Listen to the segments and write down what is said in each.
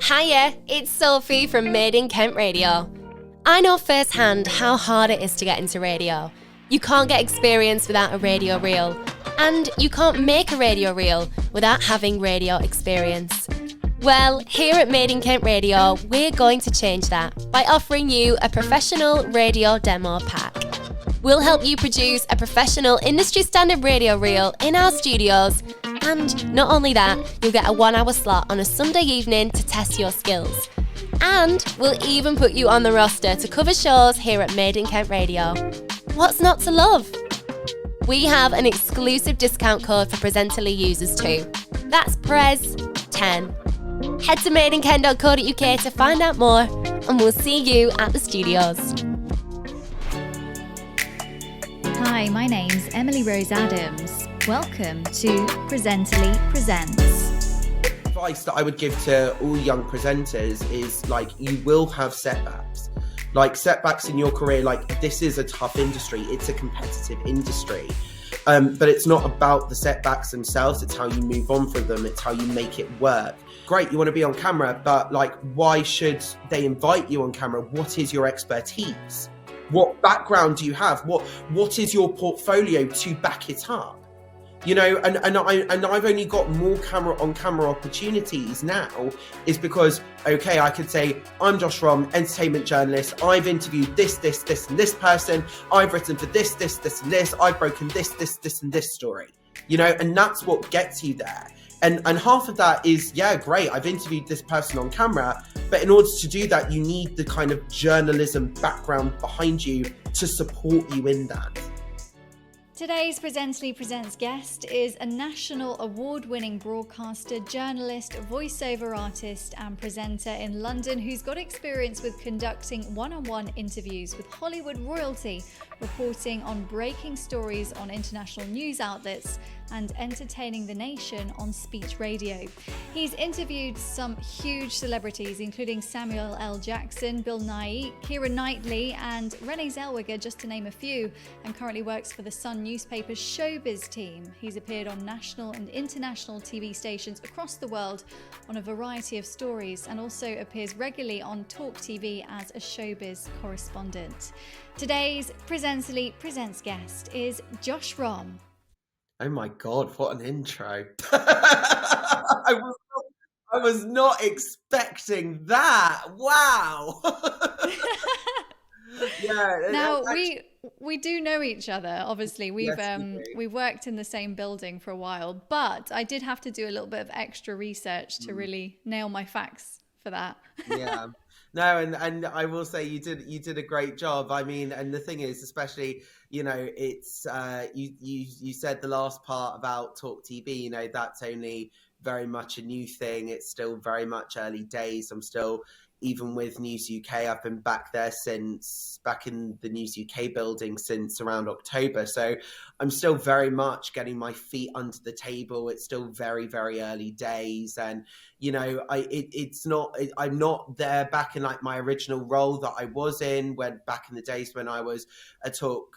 Hiya, it's Sophie from Made in Kent Radio. I know firsthand how hard it is to get into radio. You can't get experience without a radio reel, and you can't make a radio reel without having radio experience. Well, here at Made in Kent Radio, we're going to change that by offering you a professional radio demo pack. We'll help you produce a professional industry standard radio reel in our studios, and not only that, you'll get a 1 hour slot on a Sunday evening to test your skills. And we'll even put you on the roster to cover shows here at Made in Kent Radio. What's not to love? We have an exclusive discount code for Presently users too. That's PRES10. Head to madeinkent.co.uk to find out more, and we'll see you at the studios. Hi, my name's Emily Rose Adams. Welcome to Presently Presents. Advice that I would give to all young presenters is, like, you will have setbacks. Like, setbacks in your career, like, this is a tough industry. It's a competitive industry. But it's not about the setbacks themselves. It's how you move on from them. It's how you make it work. Great, you want to be on camera, but, like, why should they invite you on camera? What is your expertise? What background do you have? What is your portfolio to back it up? You know, and I've only got more on-camera opportunities now is because, okay, I could say, I'm Josh Rom, entertainment journalist. I've interviewed this, and this person. I've written for this, and this. I've broken this, and this story. You know, and that's what gets you there. And half of that is, yeah, great, I've interviewed this person on camera, but in order to do that, you need the kind of journalism background behind you to support you in that. Today's Presently Presents guest is a national award-winning broadcaster, journalist, voiceover artist and presenter in London who's got experience with conducting one-on-one interviews with Hollywood royalty, reporting on breaking stories on international news outlets and entertaining the nation on speech radio. He's interviewed some huge celebrities, including Samuel L. Jackson, Bill Nighy, Keira Knightley and Renee Zellweger, just to name a few, and currently works for the Sun newspaper's showbiz team. He's appeared on national and international TV stations across the world on a variety of stories and also appears regularly on TalkTV as a showbiz correspondent. Today's Presently Presents guest is Josh Rom. Oh my God, what an intro. I was not expecting that. Wow. Yeah. Now we do know each other. Obviously, we've worked in the same building for a while, but I did have to do a little bit of extra research to really nail my facts for that. Yeah. No, and I will say you did a great job. I mean, and the thing is, especially, you know, it's you said the last part about TalkTV, you know, that's only very much a new thing. It's still very much early days. I'm still, even with News UK, I've been back in the News UK building since around October. So I'm still very much getting my feet under the table. It's still very, very early days. And, you know, I'm not there back in like my original role that I was in back in the days when I was Talk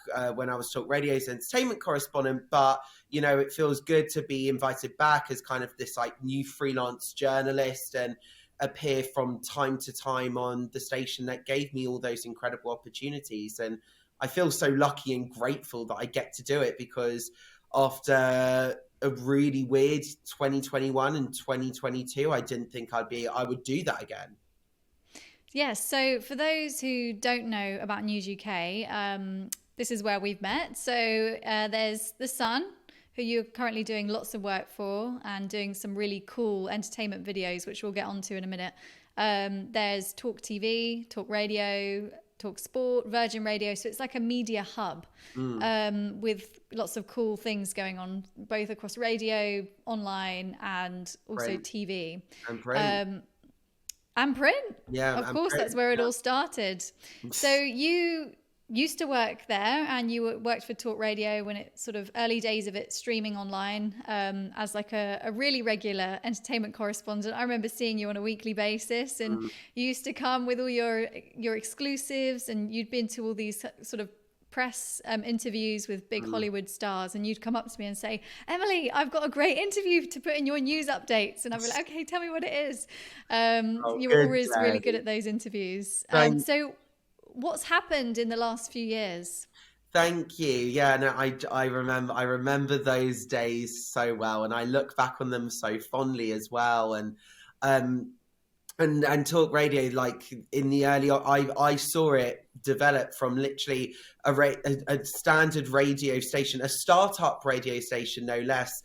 Radio's entertainment correspondent. But, you know, it feels good to be invited back as kind of this like new freelance journalist and appear from time to time on the station that gave me all those incredible opportunities. And I feel so lucky and grateful that I get to do it, because after a really weird 2021 and 2022, I didn't think I would do that again. Yes, so for those who don't know about News UK, this is where we've met. So there's The Sun, who you're currently doing lots of work for and doing some really cool entertainment videos, which we'll get onto in a minute. There's Talk TV, Talk Radio, Talk Sport, Virgin Radio. So it's like a media hub with lots of cool things going on, both across radio, online, and also print. TV. And print. And print. Yeah, of course, that's where it all started. So you used to work there, and you worked for Talk Radio when it sort of early days of it streaming online as like a really regular entertainment correspondent. I remember seeing you on a weekly basis, and you used to come with all your exclusives, and you'd been to all these sort of press interviews with big Hollywood stars, and you'd come up to me and say, Emily, I've got a great interview to put in your news updates. And I'd be like, okay, tell me what it is. You were Good, always really good Jane. at those interviews. Thank So what's happened in the last few years? Thank you. Yeah, no, I remember those days so well, and I look back on them so fondly as well. Um, and talk radio, like in the early, I saw it develop from literally a standard radio station, a startup radio station, no less,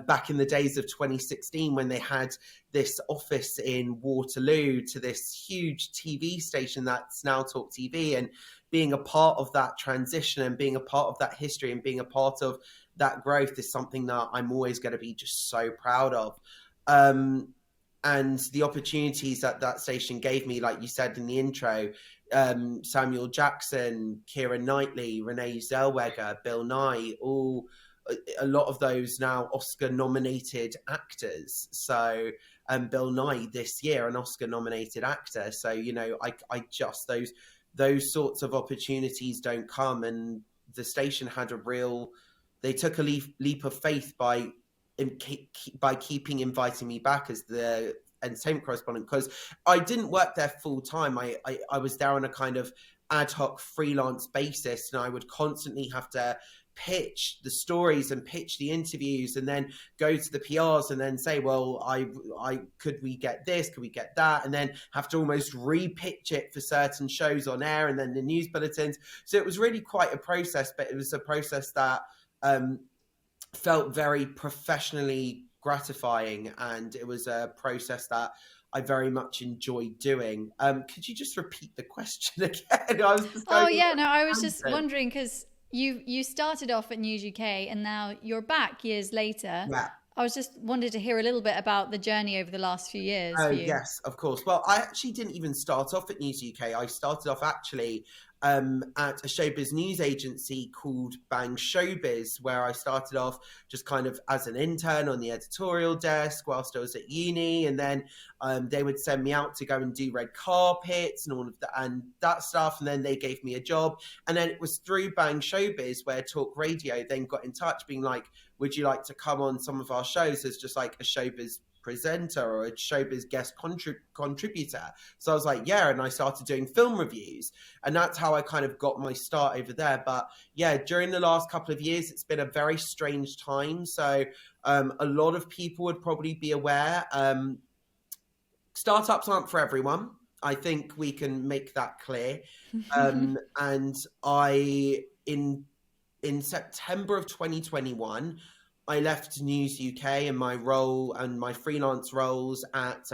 back in the days of 2016 when they had this office in Waterloo, to this huge TV station that's now Talk TV. And being a part of that transition and being a part of that history and being a part of that growth is something that I'm always going to be just so proud of. And the opportunities that that station gave me, like you said in the intro, Samuel Jackson, Keira Knightley, Renee Zellweger, Bill Nye, a lot of those now Oscar-nominated actors. So Bill Nye this year, an Oscar-nominated actor. So, you know, I just, those sorts of opportunities don't come. And the station had they took a leap of faith by keeping inviting me back as the entertainment correspondent, because I didn't work there full time. I was there on a kind of ad hoc freelance basis, and I would constantly have to pitch the stories and pitch the interviews and then go to the PRs and then say, well, I could we get this, could we get that, and then have to almost re-pitch it for certain shows on air and then the news bulletins. So it was really quite a process, but it was a process that felt very professionally gratifying, and it was a process that I very much enjoyed doing. Could you just repeat the question again? I was just wondering, because you started off at News UK and now you're back years later. Yeah. I was just wanted to hear a little bit about the journey over the last few years. Oh, yes, of course. Well, I actually didn't even start off at News UK. I started off actually at a showbiz news agency called Bang Showbiz, where I started off just kind of as an intern on the editorial desk whilst I was at uni. And then they would send me out to go and do red carpets and all of that and that stuff. And then they gave me a job. And then it was through Bang Showbiz where Talk Radio then got in touch being like, would you like to come on some of our shows as just like a showbiz presenter or a showbiz guest contributor? So I was like, yeah, and I started doing film reviews, and that's how I kind of got my start over there. But yeah, during the last couple of years, it's been a very strange time. So a lot of people would probably be aware. Startups aren't for everyone. I think we can make that clear. And in September of 2021, I left News UK and my role and my freelance roles at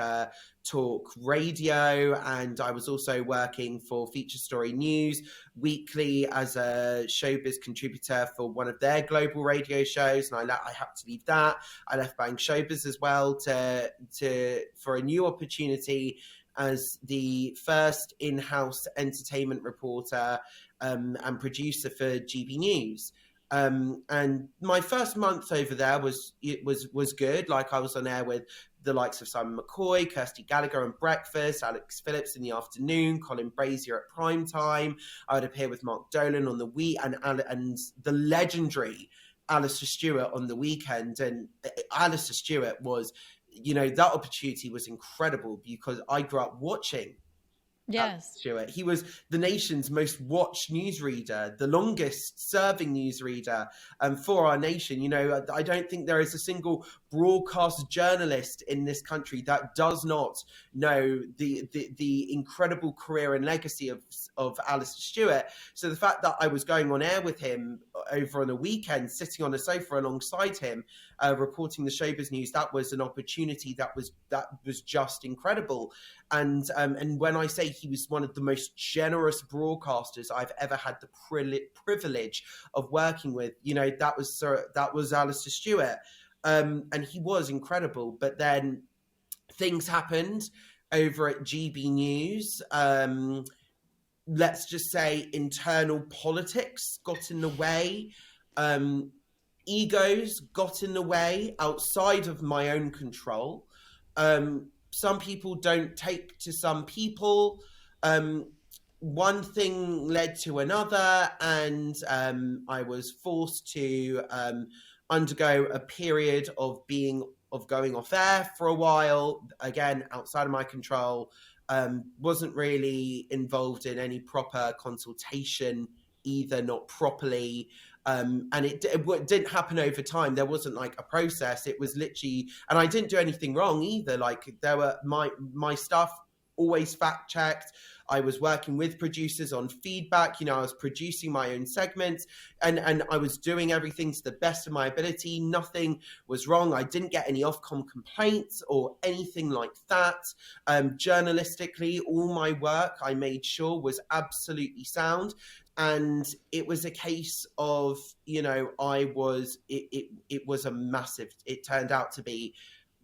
Talk Radio, and I was also working for Feature Story News weekly as a showbiz contributor for one of their global radio shows, and I had to leave that. I left Bang Showbiz as well for a new opportunity as the first in-house entertainment reporter and producer for GB News. And my first month over there was good. Like I was on air with the likes of Simon McCoy, Kirsty Gallagher on Breakfast, Alex Phillips in the afternoon, Colin Brazier at prime time. I would appear with Mark Dolan on the week and the legendary Alistair Stewart on the weekend. And Alistair Stewart was, you know, that opportunity was incredible because I grew up watching Stewart. He was the nation's most watched newsreader, the longest serving newsreader for our nation. You know, I don't think there is a single broadcast journalist in this country that does not know the incredible career and legacy of Alistair Stewart. So the fact that I was going on air with him over on a weekend, sitting on a sofa alongside him, reporting the showbiz news, that was an opportunity that was just incredible. And when I say he was one of the most generous broadcasters I've ever had the privilege of working with, you know, that was Alistair Stewart. And he was incredible. But then things happened over at GB News. Let's just say internal politics got in the way. Egos got in the way outside of my own control. Some people don't take to some people. one thing led to another, and I was forced to undergo a period of going off air for a while, again outside of my control. Wasn't really involved in any proper consultation either, not properly. And it didn't happen over time. There wasn't like a process. It was literally, and I didn't do anything wrong either. Like there were my stuff always fact checked. I was working with producers on feedback. I was producing my own segments, and I was doing everything to the best of my ability. Nothing was wrong. I didn't get any Ofcom complaints or anything like that. Journalistically, all my work I made sure was absolutely sound. And it was a case of, it was a massive, it turned out to be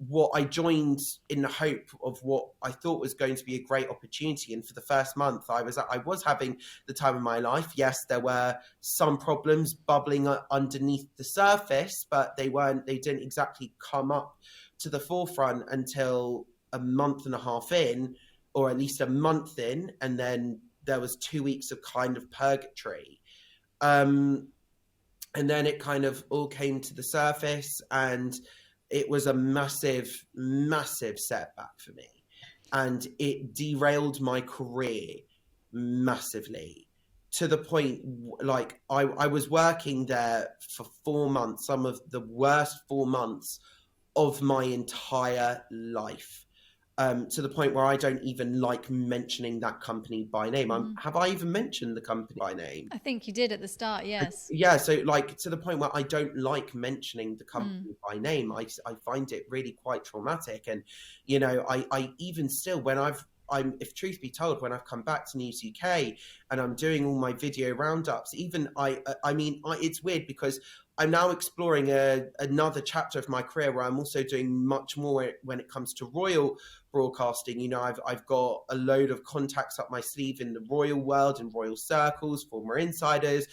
what I joined in the hope of what I thought was going to be a great opportunity. And for the first month, I was having the time of my life. Yes, there were some problems bubbling underneath the surface, but they didn't exactly come up to the forefront until a month and a half in, or at least a month in. And then there was 2 weeks of kind of purgatory. And then it kind of all came to the surface, and it was a massive, massive setback for me. And it derailed my career massively, to the point, like, I was working there for 4 months, some of the worst 4 months of my entire life. To the point where I don't even like mentioning that company by name. Have I even mentioned the company by name? I think you did at the start, yes. Yeah, so like to the point where I don't like mentioning the company by name. I find it really quite traumatic. And, I even still, if truth be told, when I've come back to News UK and I'm doing all my video roundups, even it's weird because I'm now exploring another chapter of my career where I'm also doing much more when it comes to royal broadcasting. I've got a load of contacts up my sleeve in the royal world, in royal circles, former insiders,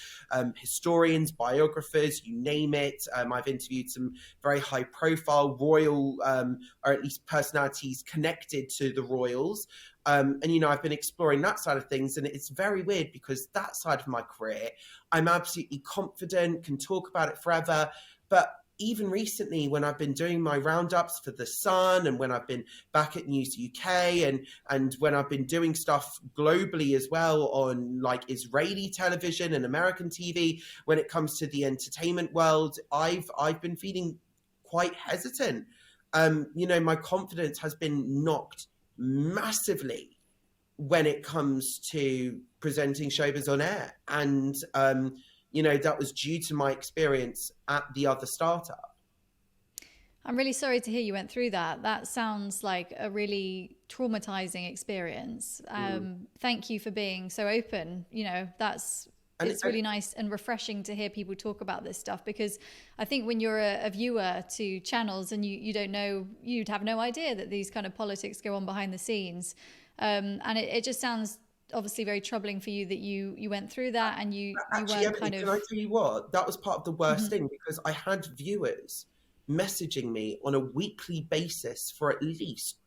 historians, biographers, you name it. I've interviewed some very high profile royal, or at least personalities connected to the royals. And, I've been exploring that side of things, and it's very weird because that side of my career, I'm absolutely confident, can talk about it forever. But even recently, when I've been doing my roundups for The Sun, and when I've been back at News UK, and when I've been doing stuff globally as well on like Israeli television and American TV, when it comes to the entertainment world, I've been feeling quite hesitant. My confidence has been knocked massively when it comes to presenting showbiz on air. And, that was due to my experience at the other startup. I'm really sorry to hear you went through that. That sounds like a really traumatizing experience. Thank you for being so open. It's really nice and refreshing to hear people talk about this stuff, because I think when you're a viewer to channels and you don't know, you'd have no idea that these kind of politics go on behind the scenes. And it just sounds obviously very troubling for you that you went through that, and you weren't kind of... Can I tell you what? That was part of the worst thing, because I had viewers messaging me on a weekly basis for at least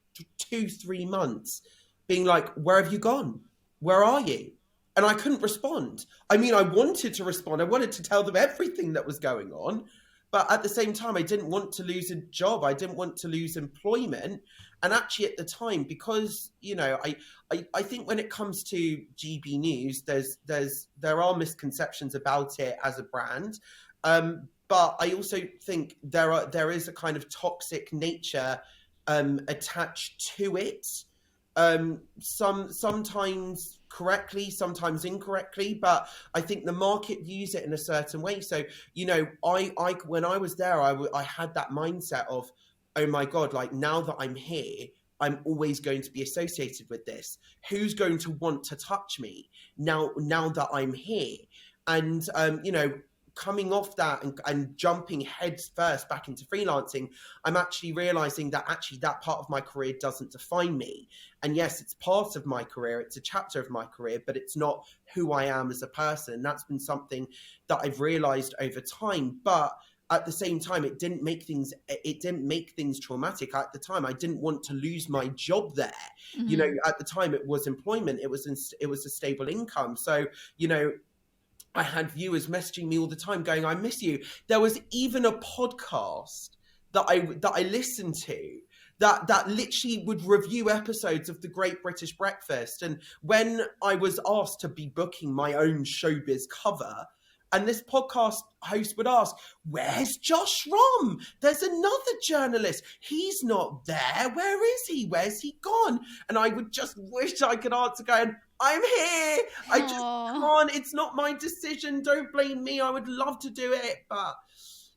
2-3 months being like, where have you gone? Where are you? And I couldn't respond. I wanted to respond. I wanted to tell them everything that was going on. But at the same time, I didn't want to lose a job. I didn't want to lose employment. And actually at the time, because, I think when it comes to GB News, there are misconceptions about it as a brand. But I also think there is a kind of toxic nature attached to it. Sometimes correctly, sometimes incorrectly, but I think the market views it in a certain way. So, I when I was there, I had that mindset of, oh my God, like now that I'm here, I'm always going to be associated with this. Who's going to want to touch me now that I'm here? And, coming off that and jumping heads first back into freelancing, I'm actually realizing that that part of my career doesn't define me. And yes, it's part of my career, it's a chapter of my career, but it's not who I am as a person. And that's been something that I've realized over time. But at the same time, it didn't make things traumatic. At the time, I didn't want to lose my job there. Mm-hmm. You know, at the time, it was employment. It was a stable income. So, you know, I had viewers messaging me all the time going, I miss you. There was even a podcast that I listened to that literally would review episodes of The Great British Breakfast. And when I was asked to be booking my own showbiz cover, and this podcast host would ask, where's Josh Rom? There's another journalist. He's not there. Where is he? Where's he gone? And I would just wish I could answer going, I'm here. I just can't. It's not my decision. Don't blame me. I would love to do it. But,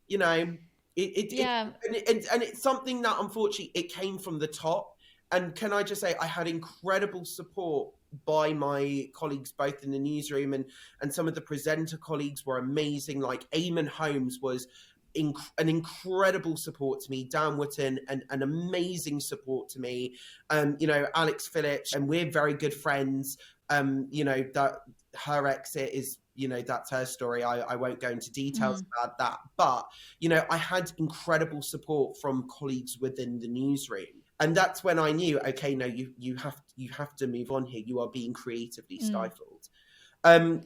you know, it's something that, unfortunately, it came from the top. And can I just say, I had incredible support by my colleagues, both in the newsroom and some of the presenter colleagues were amazing. Like Eamon Holmes was an incredible support to me. Dan Wootton, an amazing support to me. You know, Alex Phillips, and we're very good friends. You know, that her exit is, you know, that's her story. I won't go into details about that. But, you know, I had incredible support from colleagues within the newsroom. And that's when I knew, okay, no, you have to move on here. You are being creatively stifled. And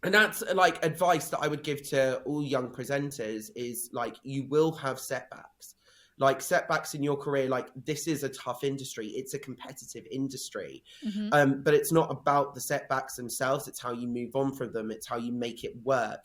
that's like advice that I would give to all young presenters is like, you will have setbacks. Like setbacks in your career, like this is a tough industry. It's a competitive industry. But it's not about the setbacks themselves. It's how you move on from them. It's how you make it work.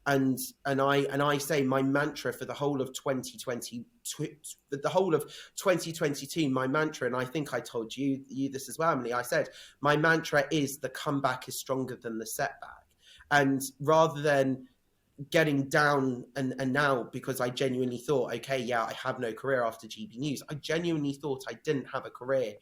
And I say my mantra for the whole of 2022, my mantra, and I think I told you this as well, Emily, I said, my mantra is the comeback is stronger than the setback. And rather than getting down and now, because I genuinely thought, okay, yeah, I have no career after GB News. I genuinely thought I didn't have a career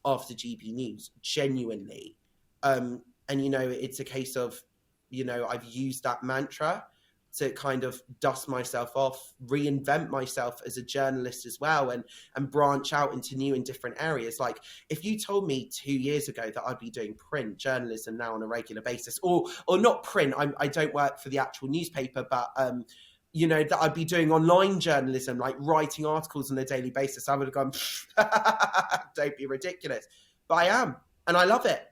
after GB News, genuinely. And, you know, it's a case of, you know, I've used that mantra to kind of dust myself off, reinvent myself as a journalist as well, and branch out into new and different areas. Like if you told me 2 years ago that I'd be doing print journalism now on a regular basis, or not print, I don't work for the actual newspaper, but you know, that I'd be doing online journalism, like writing articles on a daily basis, I would have gone, don't be ridiculous. But I am, and I love it.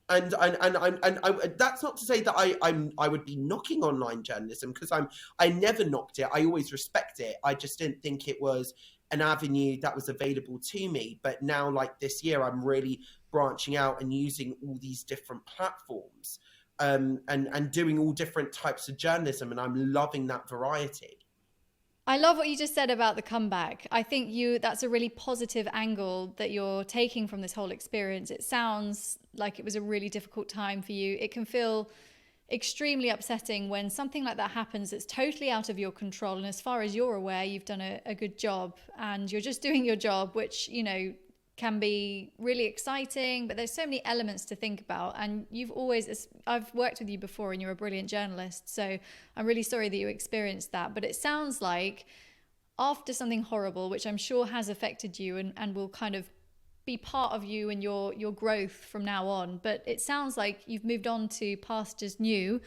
And that's not to say that I would be knocking online journalism, because I never knocked it. I always respect it. I just didn't think it was an avenue that was available to me. But now, like this year, I'm really branching out and using all these different platforms, and doing all different types of journalism, and I'm loving that variety. I love what you just said about the comeback. I think that's a really positive angle that you're taking from this whole experience. It sounds like it was a really difficult time for you. It can feel extremely upsetting when something like that happens that's totally out of your control. And as far as you're aware, you've done a good job and you're just doing your job, which, you know, can be really exciting, but there's so many elements to think about. And I've worked with you before and you're a brilliant journalist, so I'm really sorry that you experienced that. But it sounds like after something horrible, which I'm sure has affected you and will kind of be part of you and your growth from now on, but it sounds like you've moved on to pastures new,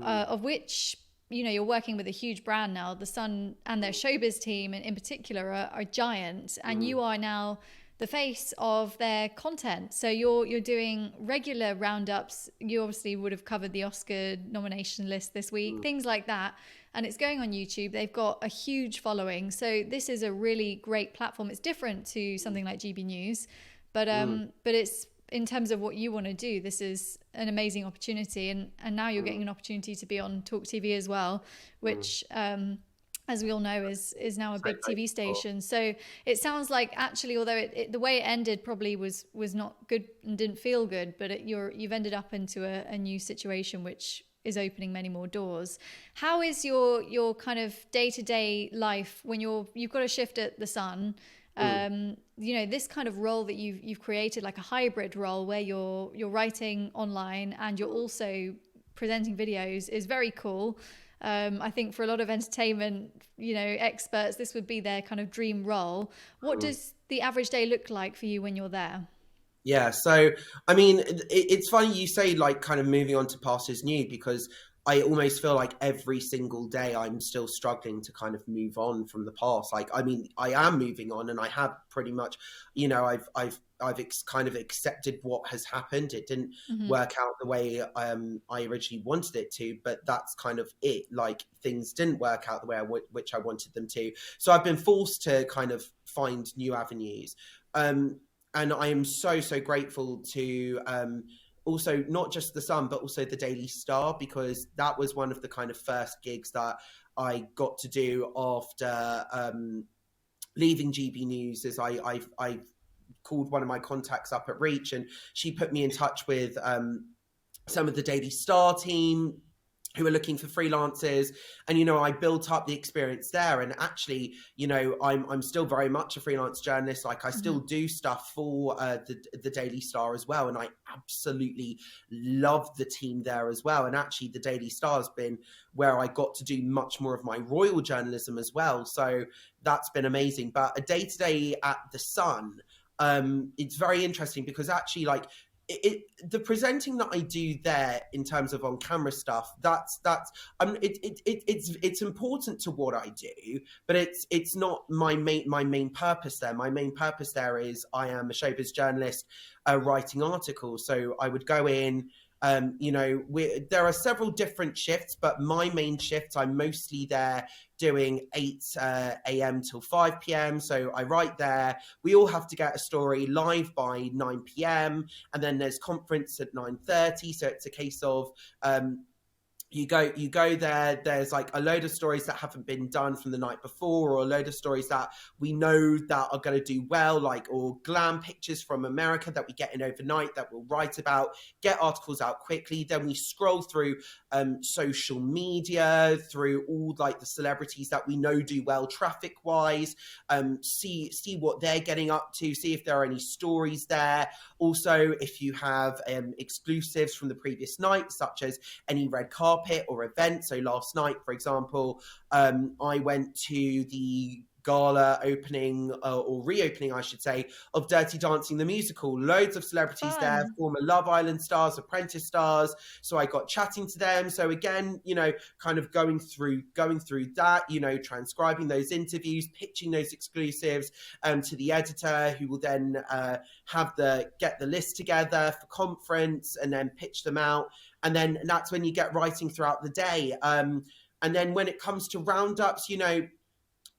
of which, you know, you're working with a huge brand now. The Sun and their showbiz team in particular are giant, and you are now the face of their content. So you're doing regular roundups. You obviously would have covered the Oscar nomination list this week, things like that. And it's going on YouTube. They've got a huge following. So this is a really great platform. It's different to something like GB News, but it's, in terms of what you want to do, this is an amazing opportunity. And now you're getting an opportunity to be on TalkTV as well, which as we all know, is now a big TV station. So it sounds like, actually, although the way it ended probably was not good and didn't feel good, but you've ended up into a new situation which is opening many more doors. How is your kind of day-to-day life when you've got a shift at the Sun? You know, this kind of role that you've created, like a hybrid role where you're writing online and you're also presenting videos, is very cool. I think for a lot of entertainment, you know, experts, this would be their kind of dream role. What does the average day look like for you when you're there? Yeah, so I mean, it's funny you say like kind of moving on to pastures new, because I almost feel like every single day I'm still struggling to kind of move on from the past. Like, I mean, I am moving on, and I have pretty much, you know, kind of accepted what has happened. It didn't work out the way I originally wanted it to, but that's kind of it. Like, things didn't work out the way which I wanted them to. So I've been forced to kind of find new avenues. And I am so grateful to also not just the Sun, but also the Daily Star, because that was one of the kind of first gigs that I got to do after leaving GB News. Is I called one of my contacts up at Reach, and she put me in touch with some of the Daily Star team who are looking for freelancers. And, you know, I built up the experience there. And actually, you know, I'm still very much a freelance journalist. Like, I still do stuff for the Daily Star as well. And I absolutely love the team there as well. And actually, the Daily Star has been where I got to do much more of my royal journalism as well. So that's been amazing. But a day-to-day at the Sun, it's very interesting because actually, like, the presenting that I do there in terms of on camera stuff, it's important to what I do, but it's not my main purpose there. My main purpose there is I am a showbiz journalist writing articles. So I would go in. You know, there are several different shifts, but my main shift, I'm mostly there doing 8 a.m. till 5 p.m. So I write there. We all have to get a story live by 9 p.m. And then there's conference at 9:30. So it's a case of you go there, there's like a load of stories that haven't been done from the night before, or a load of stories that we know that are going to do well, like, or glam pictures from America that we get in overnight that we'll write about, get articles out quickly. Then we scroll through social media, through all like the celebrities that we know do well traffic wise, see what they're getting up to, see if there are any stories there. Also, if you have exclusives from the previous night, such as any red carpet or event. So last night, for example, I went to the gala opening or reopening, I should say, of Dirty Dancing the musical. Loads of celebrities there, former Love Island stars, Apprentice stars. So I got chatting to them. So again, you know, kind of going through that, you know, transcribing those interviews, pitching those exclusives to the editor, who will then get the list together for conference and then pitch them out. And then that's when you get writing throughout the day. And then when it comes to roundups, you know,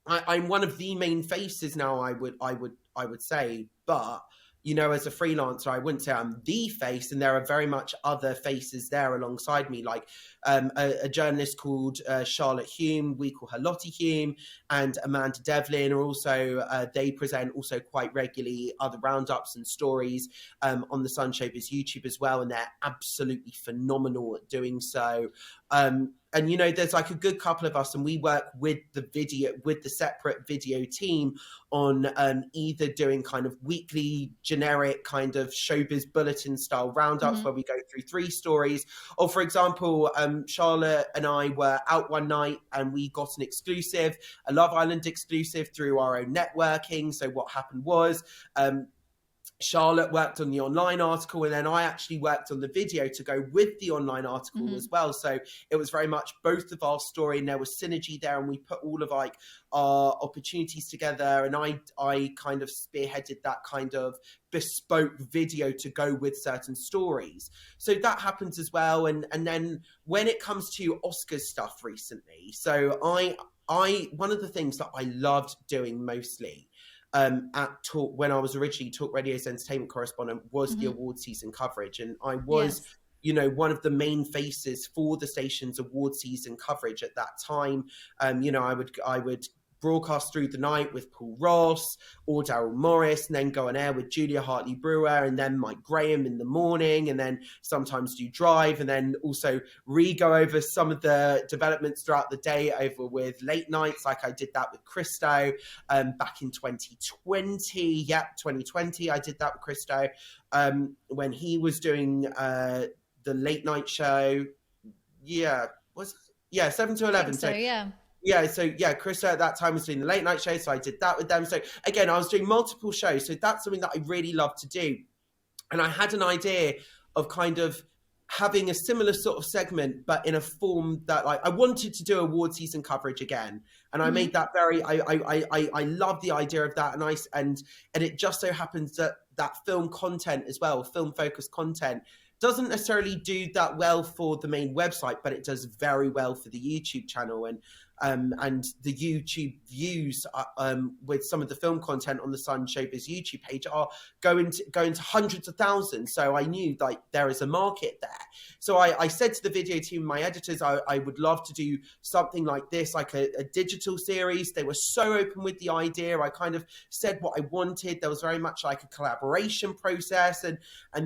I'm one of the main faces now, I would say, but, you know, as a freelancer, I wouldn't say I'm the face, and there are very much other faces there alongside me, like a journalist called Charlotte Hume, we call her Lottie Hume, and Amanda Devlin are also, they present also quite regularly other roundups and stories on the Sun Showbiz YouTube as well, and they're absolutely phenomenal at doing so. And, you know, there's like a good couple of us, and we work with the separate video team on either doing kind of weekly generic kind of showbiz bulletin style roundups where we go through 3 stories. Or, for example, Charlotte and I were out one night and we got an exclusive, a Love Island exclusive through our own networking. So what happened was, Charlotte worked on the online article, and then I actually worked on the video to go with the online article as well. So it was very much both of our story, and there was synergy there, and we put all of like our opportunities together, and I kind of spearheaded that kind of bespoke video to go with certain stories. So that happens as well. And then when it comes to Oscars stuff recently, so I one of the things that I loved doing mostly at Talk, when I was originally Talk Radio's entertainment correspondent, was the award season coverage. And I was, you know, one of the main faces for the station's award season coverage at that time. You know, I would broadcast through the night with Paul Ross or Daryl Morris, and then go on air with Julia Hartley-Brewer and then Mike Graham in the morning, and then sometimes do Drive, and then also go over some of the developments throughout the day over with late nights, like I did that with Christo back in 2020. Yep, 2020, I did that with Christo when he was doing the late night show. 7 to 11. Chris at that time was doing the late night show, so I did that with them. So again, I was doing multiple shows, so that's something that I really love to do. And I had an idea of kind of having a similar sort of segment, but in a form that, like, I wanted to do award season coverage again, and I made that very. I love the idea of that, and it just so happens that film content as well, film focused content, doesn't necessarily do that well for the main website, but it does very well for the YouTube channel, and the YouTube views with some of the film content on the Sun Showbiz YouTube page are going to hundreds of thousands. So I knew, like, there is a market there. So I said to the video team, my editors, I would love to do something like this, like a digital series. They were so open with the idea. I kind of said what I wanted. There was very much like a collaboration process, and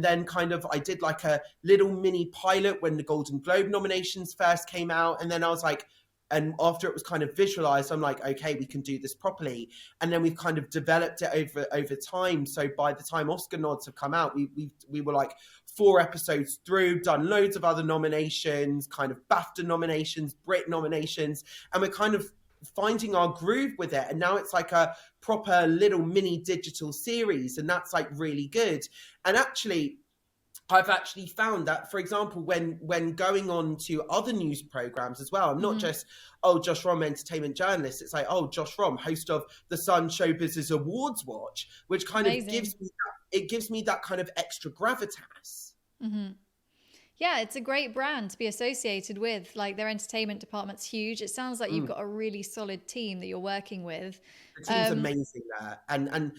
then kind of I did like a little mini pilot when the Golden Globe nominations first came out, and then I was like, and after it was kind of visualized, I'm like, okay, we can do this properly. And then we've kind of developed it over time. So by the time Oscar nods have come out, we were like 4 episodes through, done loads of other nominations, kind of BAFTA nominations, Brit nominations, and we're kind of finding our groove with it. And now it's like a proper little mini digital series, and that's like really good. And actually, I've actually found that, for example, when going on to other news programs as well, I'm not just, Josh Rom, entertainment journalist. It's like, Josh Rom, host of the Sun Showbiz's Awards Watch, which kind of gives me that kind of extra gravitas. Yeah, it's a great brand to be associated with. Like, their entertainment department's huge. It sounds like you've got a really solid team that you're working with. The team's amazing there, and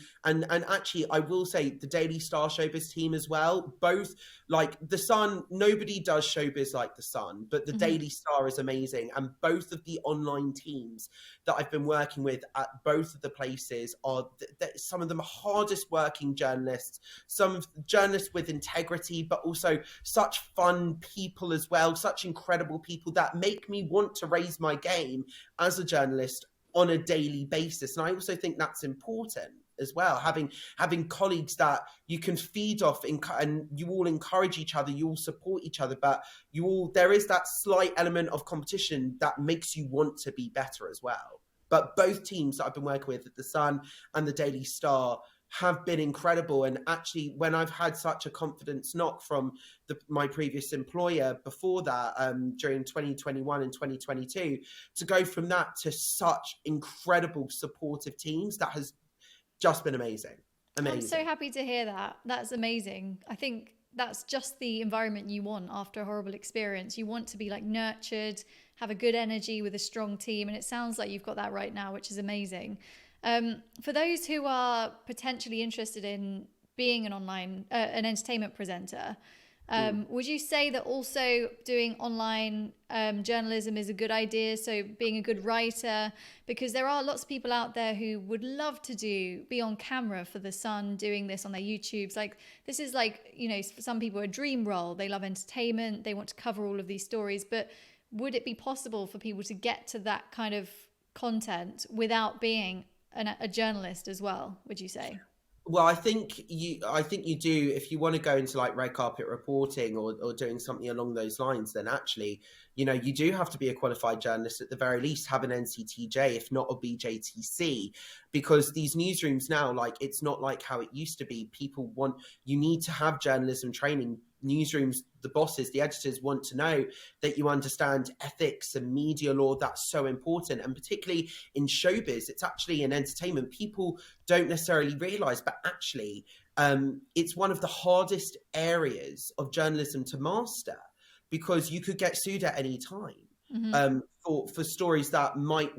actually, I will say the Daily Star Showbiz team as well. Both, like the Sun, nobody does showbiz like the Sun, but the Daily Star is amazing, and both of the online teams that I've been working with at both of the places are some of the hardest working journalists, some journalists with integrity, but also such fun people as well, such incredible people that make me want to raise my game as a journalist on a daily basis. And I also think that's important as well, having colleagues that you can feed off and you all encourage each other, you all support each other, but there is that slight element of competition that makes you want to be better as well. But both teams that I've been working with, the Sun and the Daily Star, have been incredible. And actually, when I've had such a confidence knock from my previous employer before that, during 2021 and 2022, to go from that to such incredible supportive teams, that has just been amazing. I'm so happy to hear that. That's amazing. I think that's just the environment you want after a horrible experience. You want to be like nurtured, have a good energy with a strong team. And it sounds like you've got that right now, which is amazing. For those who are potentially interested in being an entertainment presenter, would you say that also doing online journalism is a good idea? So being a good writer, because there are lots of people out there who would love to be on camera for the Sun, doing this on their YouTubes. Like, this is like, for some people a dream role. They love entertainment. They want to cover all of these stories. But would it be possible for people to get to that kind of content without being a journalist as well, would you say? Well, I think you do. If you want to go into like red carpet reporting or doing something along those lines, then actually, you do have to be a qualified journalist, at the very least have an NCTJ, if not a BJTC, because these newsrooms now, like, it's not like how it used to be. You need to have journalism training. Newsrooms, the bosses, the editors want to know that you understand ethics and media law. That's so important. And particularly in showbiz, it's actually in entertainment, people don't necessarily realize, but actually it's one of the hardest areas of journalism to master, because you could get sued at any time for stories that might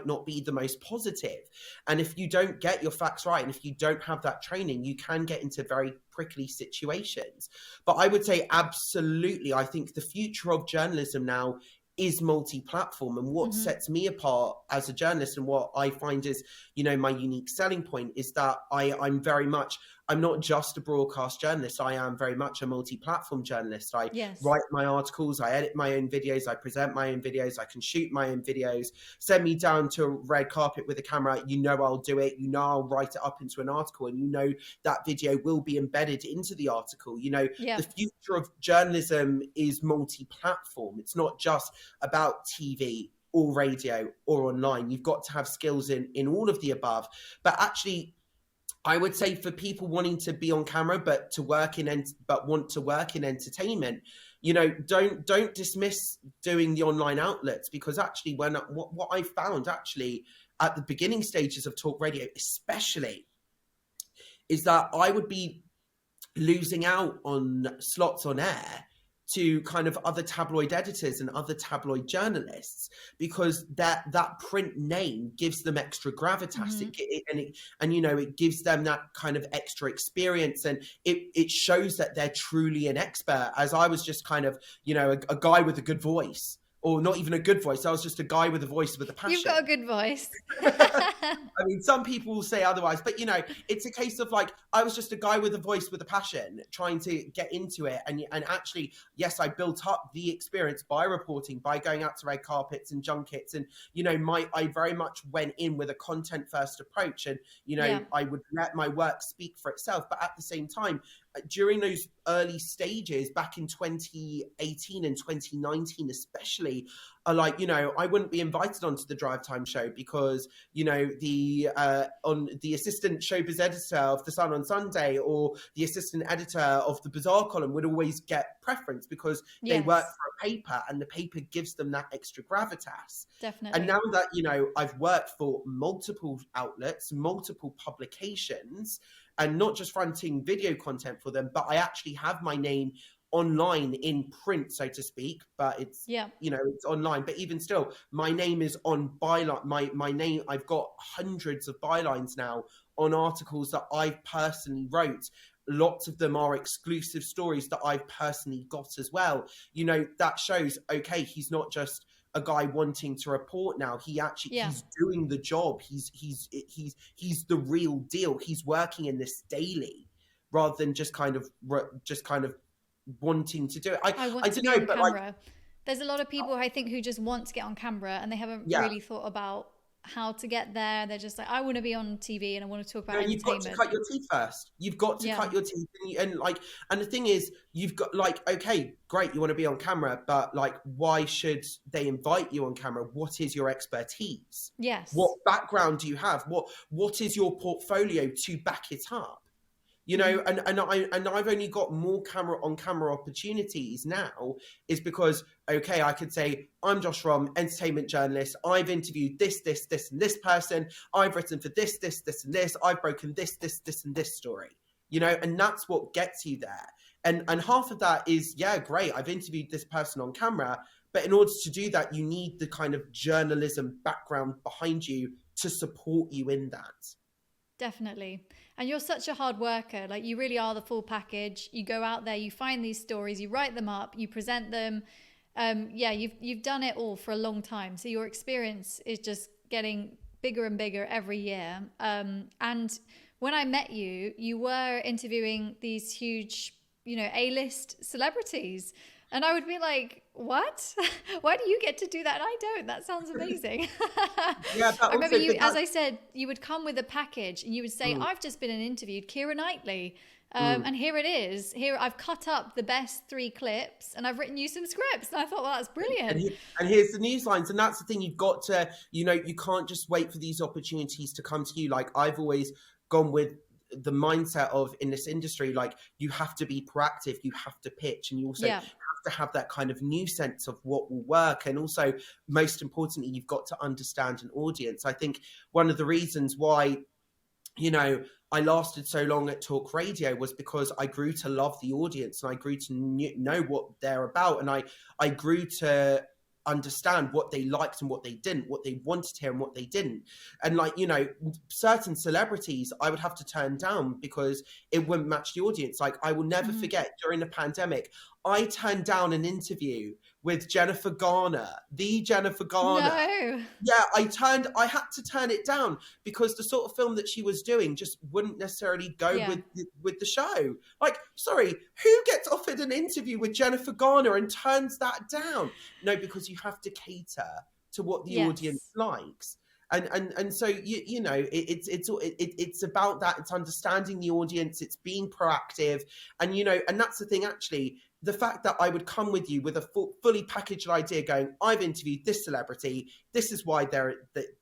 not be the most positive. And if you don't get your facts right, and if you don't have that training, you can get into very prickly situations. But I would say absolutely, I think the future of journalism now is multi-platform. And what sets me apart as a journalist, and what I find is, my unique selling point, is that I'm not just a broadcast journalist. I am very much a multi-platform journalist. I write my articles, I edit my own videos, I present my own videos, I can shoot my own videos. Send me down to a red carpet with a camera, I'll do it, I'll write it up into an article, and that video will be embedded into the article. The future of journalism is multi-platform. It's not just about TV or radio or online. You've got to have skills in all of the above. But actually, I would say for people wanting to be on camera but want to work in entertainment, don't dismiss doing the online outlets, because actually what I found actually at the beginning stages of talk radio especially is that I would be losing out on slots on air to kind of other tabloid editors and other tabloid journalists, because that print name gives them extra gravitas. It gives them that kind of extra experience, and it shows that they're truly an expert. As I was just kind of a guy with a good voice, or not even a good voice. I was just a guy with a voice with a passion. You've got a good voice. I mean, some people will say otherwise, but it's a case of like, I was just a guy with a voice with a passion trying to get into it. And actually, yes, I built up the experience by reporting, by going out to red carpets and junkets. And, I very much went in with a content first approach, and, I would let my work speak for itself. But at the same time, during those early stages back in 2018 and 2019 especially, I wouldn't be invited onto the drive time show because the assistant showbiz editor of The Sun on Sunday or the assistant editor of the Bazaar column would always get preference because they work for a paper, and the paper gives them that extra gravitas. Definitely. And now that I've worked for multiple outlets, multiple publications, and not just fronting video content for them, but I actually have my name online in print, so to speak, but it's it's online. But even still, my name is on byline. My name, I've got hundreds of bylines now on articles that I personally wrote. Lots of them are exclusive stories that I've personally got as well. That shows, okay, he's not just a guy wanting to report now. He actually he's doing the job. He's the real deal. He's working in this daily, rather than just kind of wanting to do it. I don't know, but camera. There's a lot of people I think who just want to get on camera and they haven't really thought about how to get there. They're just like, I want to be on TV and I want to talk about entertainment. You've got to cut your teeth first. You've got to cut your teeth, and the thing is, you've got okay, great, you want to be on camera, but why should they invite you on camera? What is your expertise? Yes. What background do you have? What is your portfolio to back it up? And I've only got more camera opportunities now is because, okay, I could say, I'm Josh Rom, entertainment journalist. I've interviewed this, and this person. I've written for this, and this. I've broken this, and this story, and that's what gets you there. And half of that is, great, I've interviewed this person on camera. But in order to do that, you need the kind of journalism background behind you to support you in that. Definitely. And you're such a hard worker. You really are the full package. You go out there, you find these stories, you write them up, you present them. You've done it all for a long time. So your experience is just getting bigger and bigger every year. And when I met you, you were interviewing these huge, A-list celebrities. And I would be like, what? Why do you get to do that? And I don't. That sounds amazing. I remember you, as I said, you would come with a package and you would say, I've just been interviewed Keira Knightley. And here it is. Here I've cut up the best 3 clips and I've written you some scripts. And I thought, well, that's brilliant. And here's the news lines. And that's the thing. You've got to, you can't just wait for these opportunities to come to you. I've always gone with the mindset of, in this industry, you have to be proactive, you have to pitch, and you also have to have that kind of new sense of what will work. And also, most importantly, you've got to understand an audience. I think one of the reasons why I lasted so long at talk radio was because I grew to love the audience, and I grew to know what they're about, and I grew to understand what they liked and what they didn't, what they wanted to hear and what they didn't. And certain celebrities I would have to turn down because it wouldn't match the audience. I will never forget, during the pandemic, I turned down an interview with Jennifer Garner, the Jennifer Garner. No. Yeah, I had to turn it down because the sort of film that she was doing just wouldn't necessarily go with the show. Sorry, who gets offered an interview with Jennifer Garner and turns that down? No, because you have to cater to what the audience likes. And so it's about that. It's understanding the audience. It's being proactive, and and that's the thing. Actually, the fact that I would come with you with a fully packaged idea, going, I've interviewed this celebrity. This is why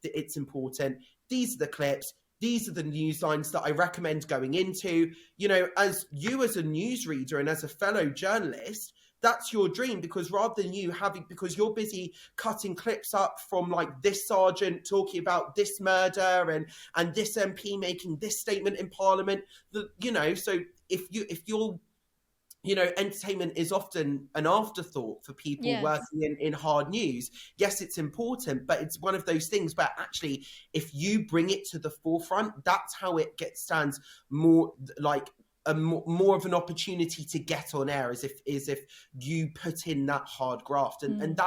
it's important. These are the clips. these are the news lines that I recommend going into. You know, as a newsreader and as a fellow journalist, that's your dream, because rather than you having, because you're busy cutting clips up from like this sergeant talking about this murder and this MP making this statement in Parliament, you know, so if you're, you know, entertainment is often an afterthought for people working in hard news. Yes, it's important, but it's one of those things where actually, if you bring it to the forefront, that's how it stands more like more of an opportunity to get on air, as if you put in that hard graft, and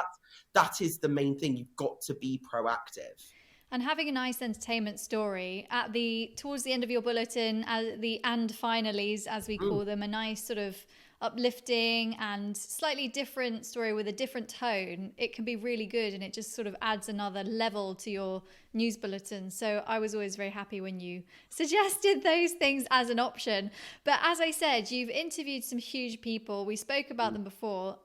that is the main thing. You've got to be proactive. And having a nice entertainment story towards the end of your bulletin, the and finalies, as we call them, a nice sort of uplifting and slightly different story with a different tone, it can be really good, and it just sort of adds another level to your news bulletin. So I was always very happy when you suggested those things as an option. But as I said, you've interviewed some huge people. We spoke about them before,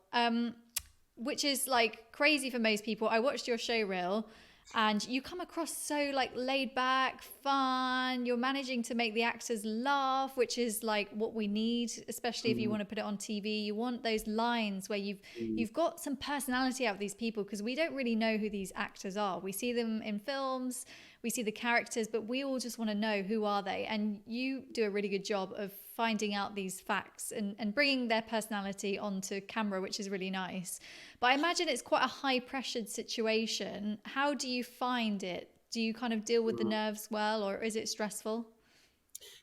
which is like crazy for most people. I watched your show reel, and you come across so like laid back, fun. You're managing to make the actors laugh, which is like what we need, especially if you want to put it on TV. You want those lines where you've got some personality out of these people, because we don't really know who these actors are. We see them in films, we see the characters, but we all just want to know, who are they? And you do a really good job of finding out these facts and bringing their personality onto camera, which is really nice. But I imagine it's quite a high-pressured situation. How do you find it? Do you kind of deal with the nerves well, or is it stressful?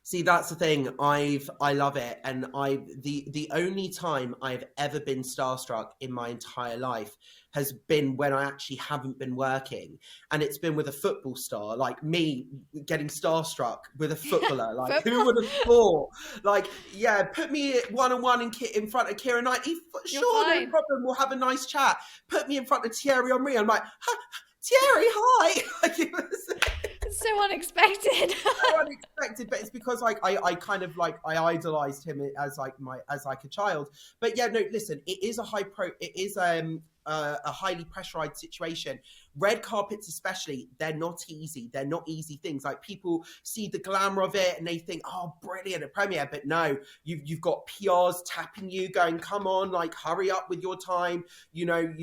See, that's the thing. I love it, and the only time I've ever been starstruck in my entire life has been when I actually haven't been working, and it's been with a football star. Like me getting starstruck with a footballer. Like who would have thought? Like, yeah, put me one-on-one in front of Keira Knightley. Sure, no problem. We'll have a nice chat. Put me in front of Thierry Henry. I'm like, Thierry, hi. Like, it was so unexpected. So unexpected, but it's because like I kind of like I idolized him as like a child. But yeah, no, listen, it is a highly pressurized situation. Red carpets especially, they're not easy. They're not easy things. Like people see the glamour of it and they think, oh, brilliant, a premiere. But no, you've got PRs tapping you, going, come on, like hurry up with your time. You know,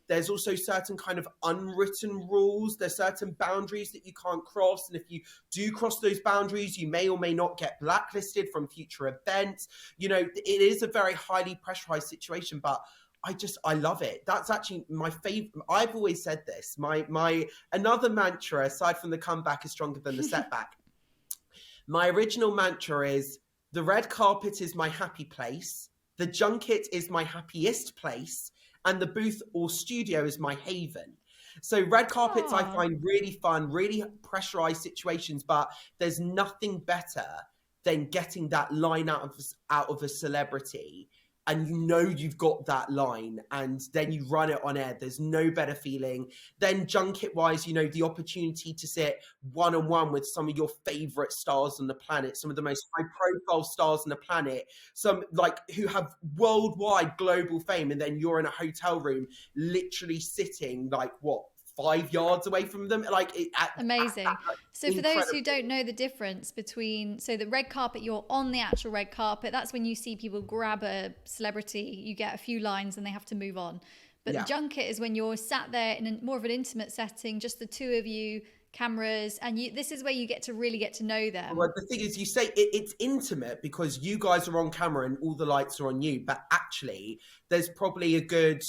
there's also certain kind of unwritten rules. There's certain boundaries that you can't cross. And if you do cross those boundaries, you may or may not get blacklisted from future events. You know, it is a very highly pressurized situation, but I love it. That's actually my favorite. I've always said this. My another mantra, aside from the comeback is stronger than the setback. My original mantra is: the red carpet is my happy place, the junket is my happiest place, and the booth or studio is my haven. So red carpets I find really fun, really pressurized situations, but there's nothing better than getting that line out of a celebrity, and you know you've got that line, and then you run it on air. There's no better feeling. Then junket-wise, you know, the opportunity to sit one-on-one with some of your favourite stars on the planet, some of the most high-profile stars on the planet, some like who have worldwide global fame, and then you're in a hotel room literally sitting like, 5 yards away from them. Amazing. So for those who don't know the difference between, so the red carpet, you're on the actual red carpet. That's when you see people grab a celebrity, you get a few lines and they have to move on. But the junket is when you're sat there in more of an intimate setting, just the two of you, cameras, and this is where you really get to know them. Well, the thing is, you say it's intimate because you guys are on camera and all the lights are on you, but actually there's probably a good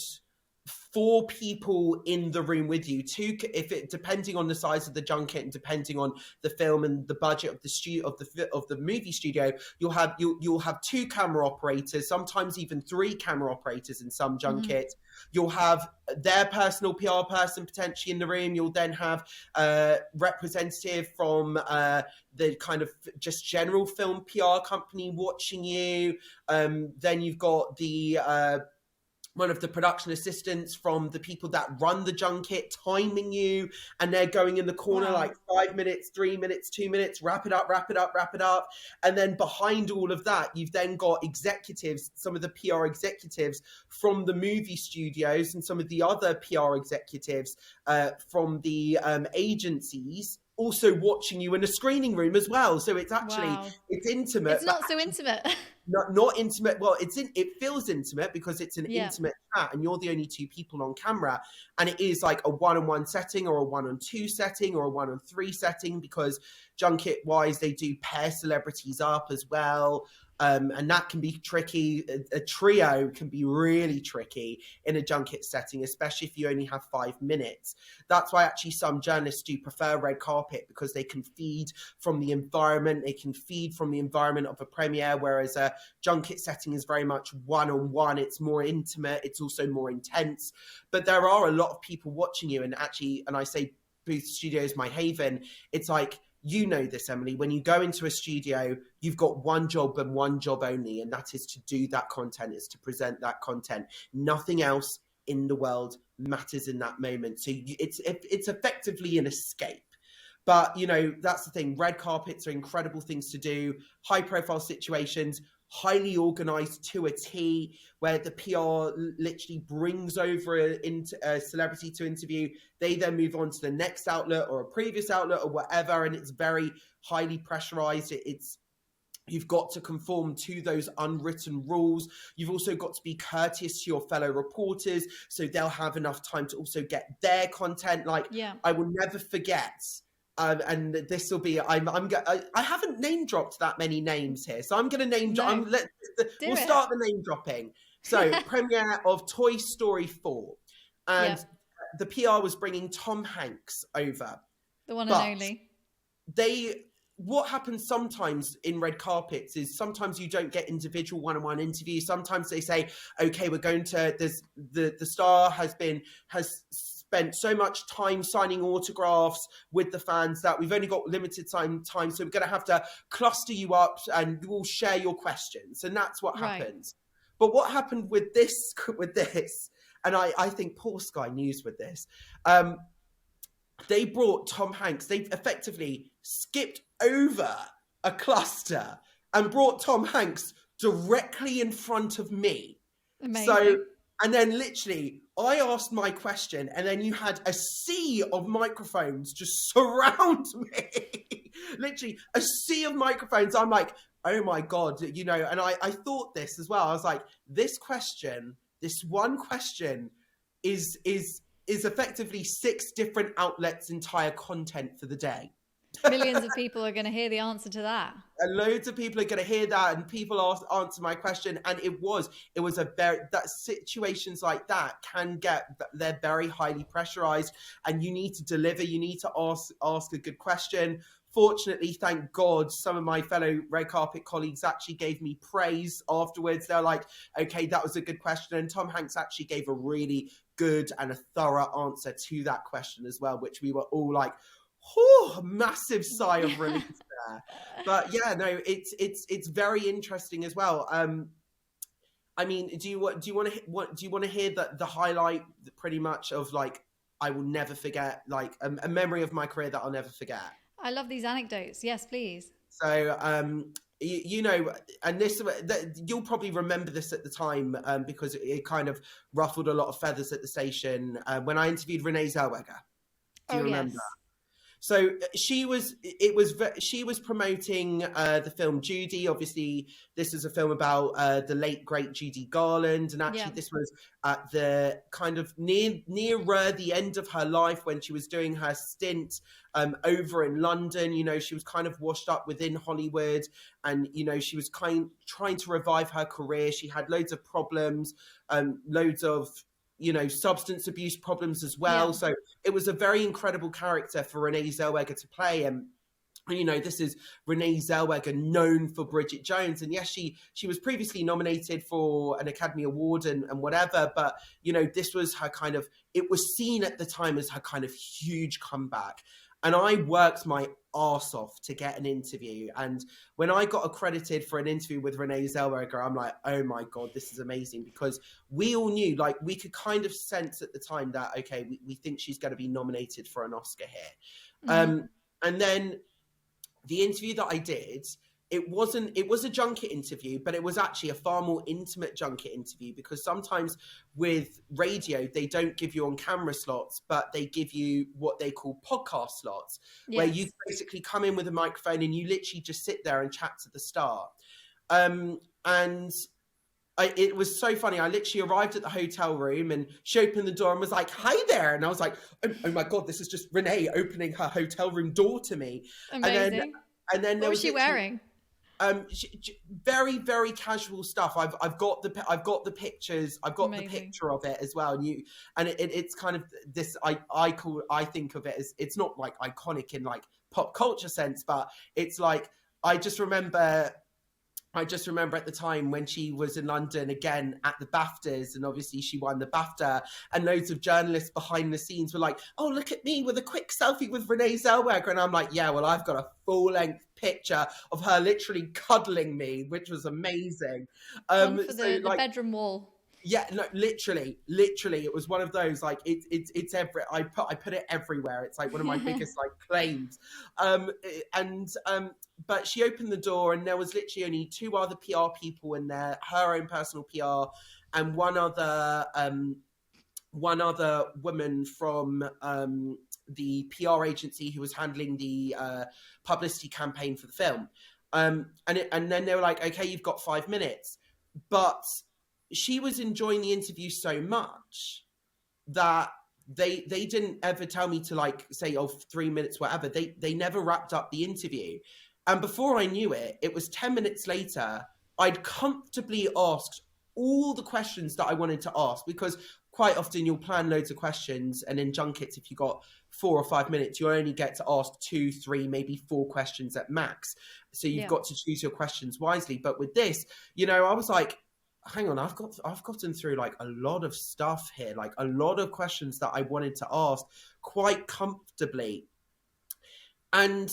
4 people in the room with you. 2, depending on the size of the junket and depending on the film and the budget of the movie studio, you'll have 2 camera operators, sometimes even 3 camera operators in some junkets. You'll have their personal PR person potentially in the room. You'll then have a representative from the kind of just general film PR company watching you. Then you've got the one of the production assistants from the people that run the junket timing you, and they're going in the corner like 5 minutes, 3 minutes, 2 minutes, wrap it up. And then behind all of that, you've then got executives, some of the PR executives from the movie studios and some of the other PR executives from the agencies also watching you in a screening room as well. So it's actually, Wow. it's intimate. It's not so intimate. Not intimate. Well, it feels intimate because it's an Yeah. intimate chat and you're the only two people on camera. And it is like a 1-on-1 setting or a 1-on-2 setting or a 1-on-3 setting, because junket wise, they do pair celebrities up as well. And that can be tricky. A trio can be really tricky in a junket setting, especially if you only have 5 minutes. That's why actually some journalists do prefer red carpet, because they can feed from the environment. They can feed from the environment of a premiere, whereas a junket setting is very much one-on-one. It's more intimate. It's also more intense. But there are a lot of people watching you. And actually, and I say Booth Studios, my haven, it's like, you know this, Emily, when you go into a studio, you've got one job and one job only, and that is to do that content, is to present that content. Nothing else in the world matters in that moment. So it's effectively an escape. But, you know, that's the thing. Red carpets are incredible things to do, high profile situations, highly organized to a T, where the PR literally brings over a celebrity to interview. They then move on to the next outlet or a previous outlet or whatever, and it's very highly pressurized. You've got to conform to those unwritten rules. You've also got to be courteous to your fellow reporters, so they'll have enough time to also get their content. Like, Yeah. I will never forget. And this will be, I haven't name dropped that many names here, so I'm going to name drop. No. We'll start the name dropping. So, premiere of Toy Story 4, and the PR was bringing Tom Hanks over. The one and only. What happens sometimes in red carpets is sometimes you don't get individual one-on-one interviews. Sometimes they say, okay, we're going to, the star has spent so much time signing autographs with the fans that we've only got limited time, so we're going to have to cluster you up and we'll share your questions. And that's what happens. But what happened with this, and I think poor Sky News with this, they brought Tom Hanks, they effectively skipped over a cluster and brought Tom Hanks directly in front of me. Amazing. So, and then literally, I asked my question, and then you had a sea of microphones just surround me. Literally, a sea of microphones. I'm like, oh my God, you know, and I thought this as well. I was like, this one question is effectively 6 different outlets' entire content for the day. Millions of people are going to hear the answer to that. And loads of people are going to hear that, and people answer my question. And it was that situations like that they're very highly pressurized, and you need to deliver. You need to ask a good question. Fortunately, thank God, some of my fellow red carpet colleagues actually gave me praise afterwards. They're like, okay, that was a good question. And Tom Hanks actually gave a really good and a thorough answer to that question as well, which we were all like, oh, massive sigh of relief there. But yeah, no, it's very interesting as well. I mean, do you want to hear the highlight pretty much of, like, I will never forget, like a memory of my career that I'll never forget? I love these anecdotes. Yes, please. So, you know, and you'll probably remember this at the time because it kind of ruffled a lot of feathers at the station when I interviewed Renee Zellweger. Do you remember? Yes. So she was promoting the film Judy. Obviously, this is a film about the late great Judy Garland, and actually this was at the kind of nearer the end of her life when she was doing her stint over in London. You know, she was kind of washed up within Hollywood, and you know, she was trying to revive her career. She had loads of problems, loads of, you know, substance abuse problems as well. So it was a very incredible character for Renee Zellweger to play. And, you know, this is Renee Zellweger, known for Bridget Jones. And yes, she was previously nominated for an Academy Award and whatever. But, you know, this was her kind of, it was seen at the time as her kind of huge comeback. And I worked my arse off to get an interview. And when I got accredited for an interview with Renee Zellweger, I'm like, oh my God, this is amazing. Because we all knew, like, we could kind of sense at the time that, okay, we think she's going to be nominated for an Oscar here. And then the interview that I did, it was a junket interview, but it was actually a far more intimate junket interview, because sometimes with radio, they don't give you on camera slots, but they give you what they call podcast slots, where you basically come in with a microphone and you literally just sit there and chat to the star. And it was so funny. I literally arrived at the hotel room and she opened the door and was like, "Hi there." And I was like, oh my God, this is just Renee opening her hotel room door to me. Amazing. And then what was she wearing? Very, very casual stuff. I've got the pictures. I've got Amazing. the picture of it as well. And it's kind of this. I think of it as, it's not like iconic in like pop culture sense, but it's like I just remember at the time when she was in London again at the BAFTAs, and obviously she won the BAFTA, and loads of journalists behind the scenes were like, "Oh, look at me with a quick selfie with Renee Zellweger." And I'm like, yeah, well, I've got a full-length picture of her literally cuddling me, which was amazing. For the bedroom wall. Yeah, no, literally, it was one of those, like, it's I put it everywhere. It's like one of my biggest like claims. But she opened the door and there was literally only two other PR people in there, her own personal PR, and one other woman from the PR agency who was handling the publicity campaign for the film. And then they were like, "Okay, you've got 5 minutes," but she was enjoying the interview so much that they didn't ever tell me to like say, "Oh, 3 minutes," whatever. They never wrapped up the interview. And before I knew it, it was 10 minutes later, I'd comfortably asked all the questions that I wanted to ask, because quite often you'll plan loads of questions, and in junkets, if you got 4 or 5 minutes, you only get to ask 2, 3, maybe 4 questions at max. So you've got to choose your questions wisely. But with this, I was like, hang on, I've gotten through like a lot of stuff here, like a lot of questions that I wanted to ask quite comfortably. And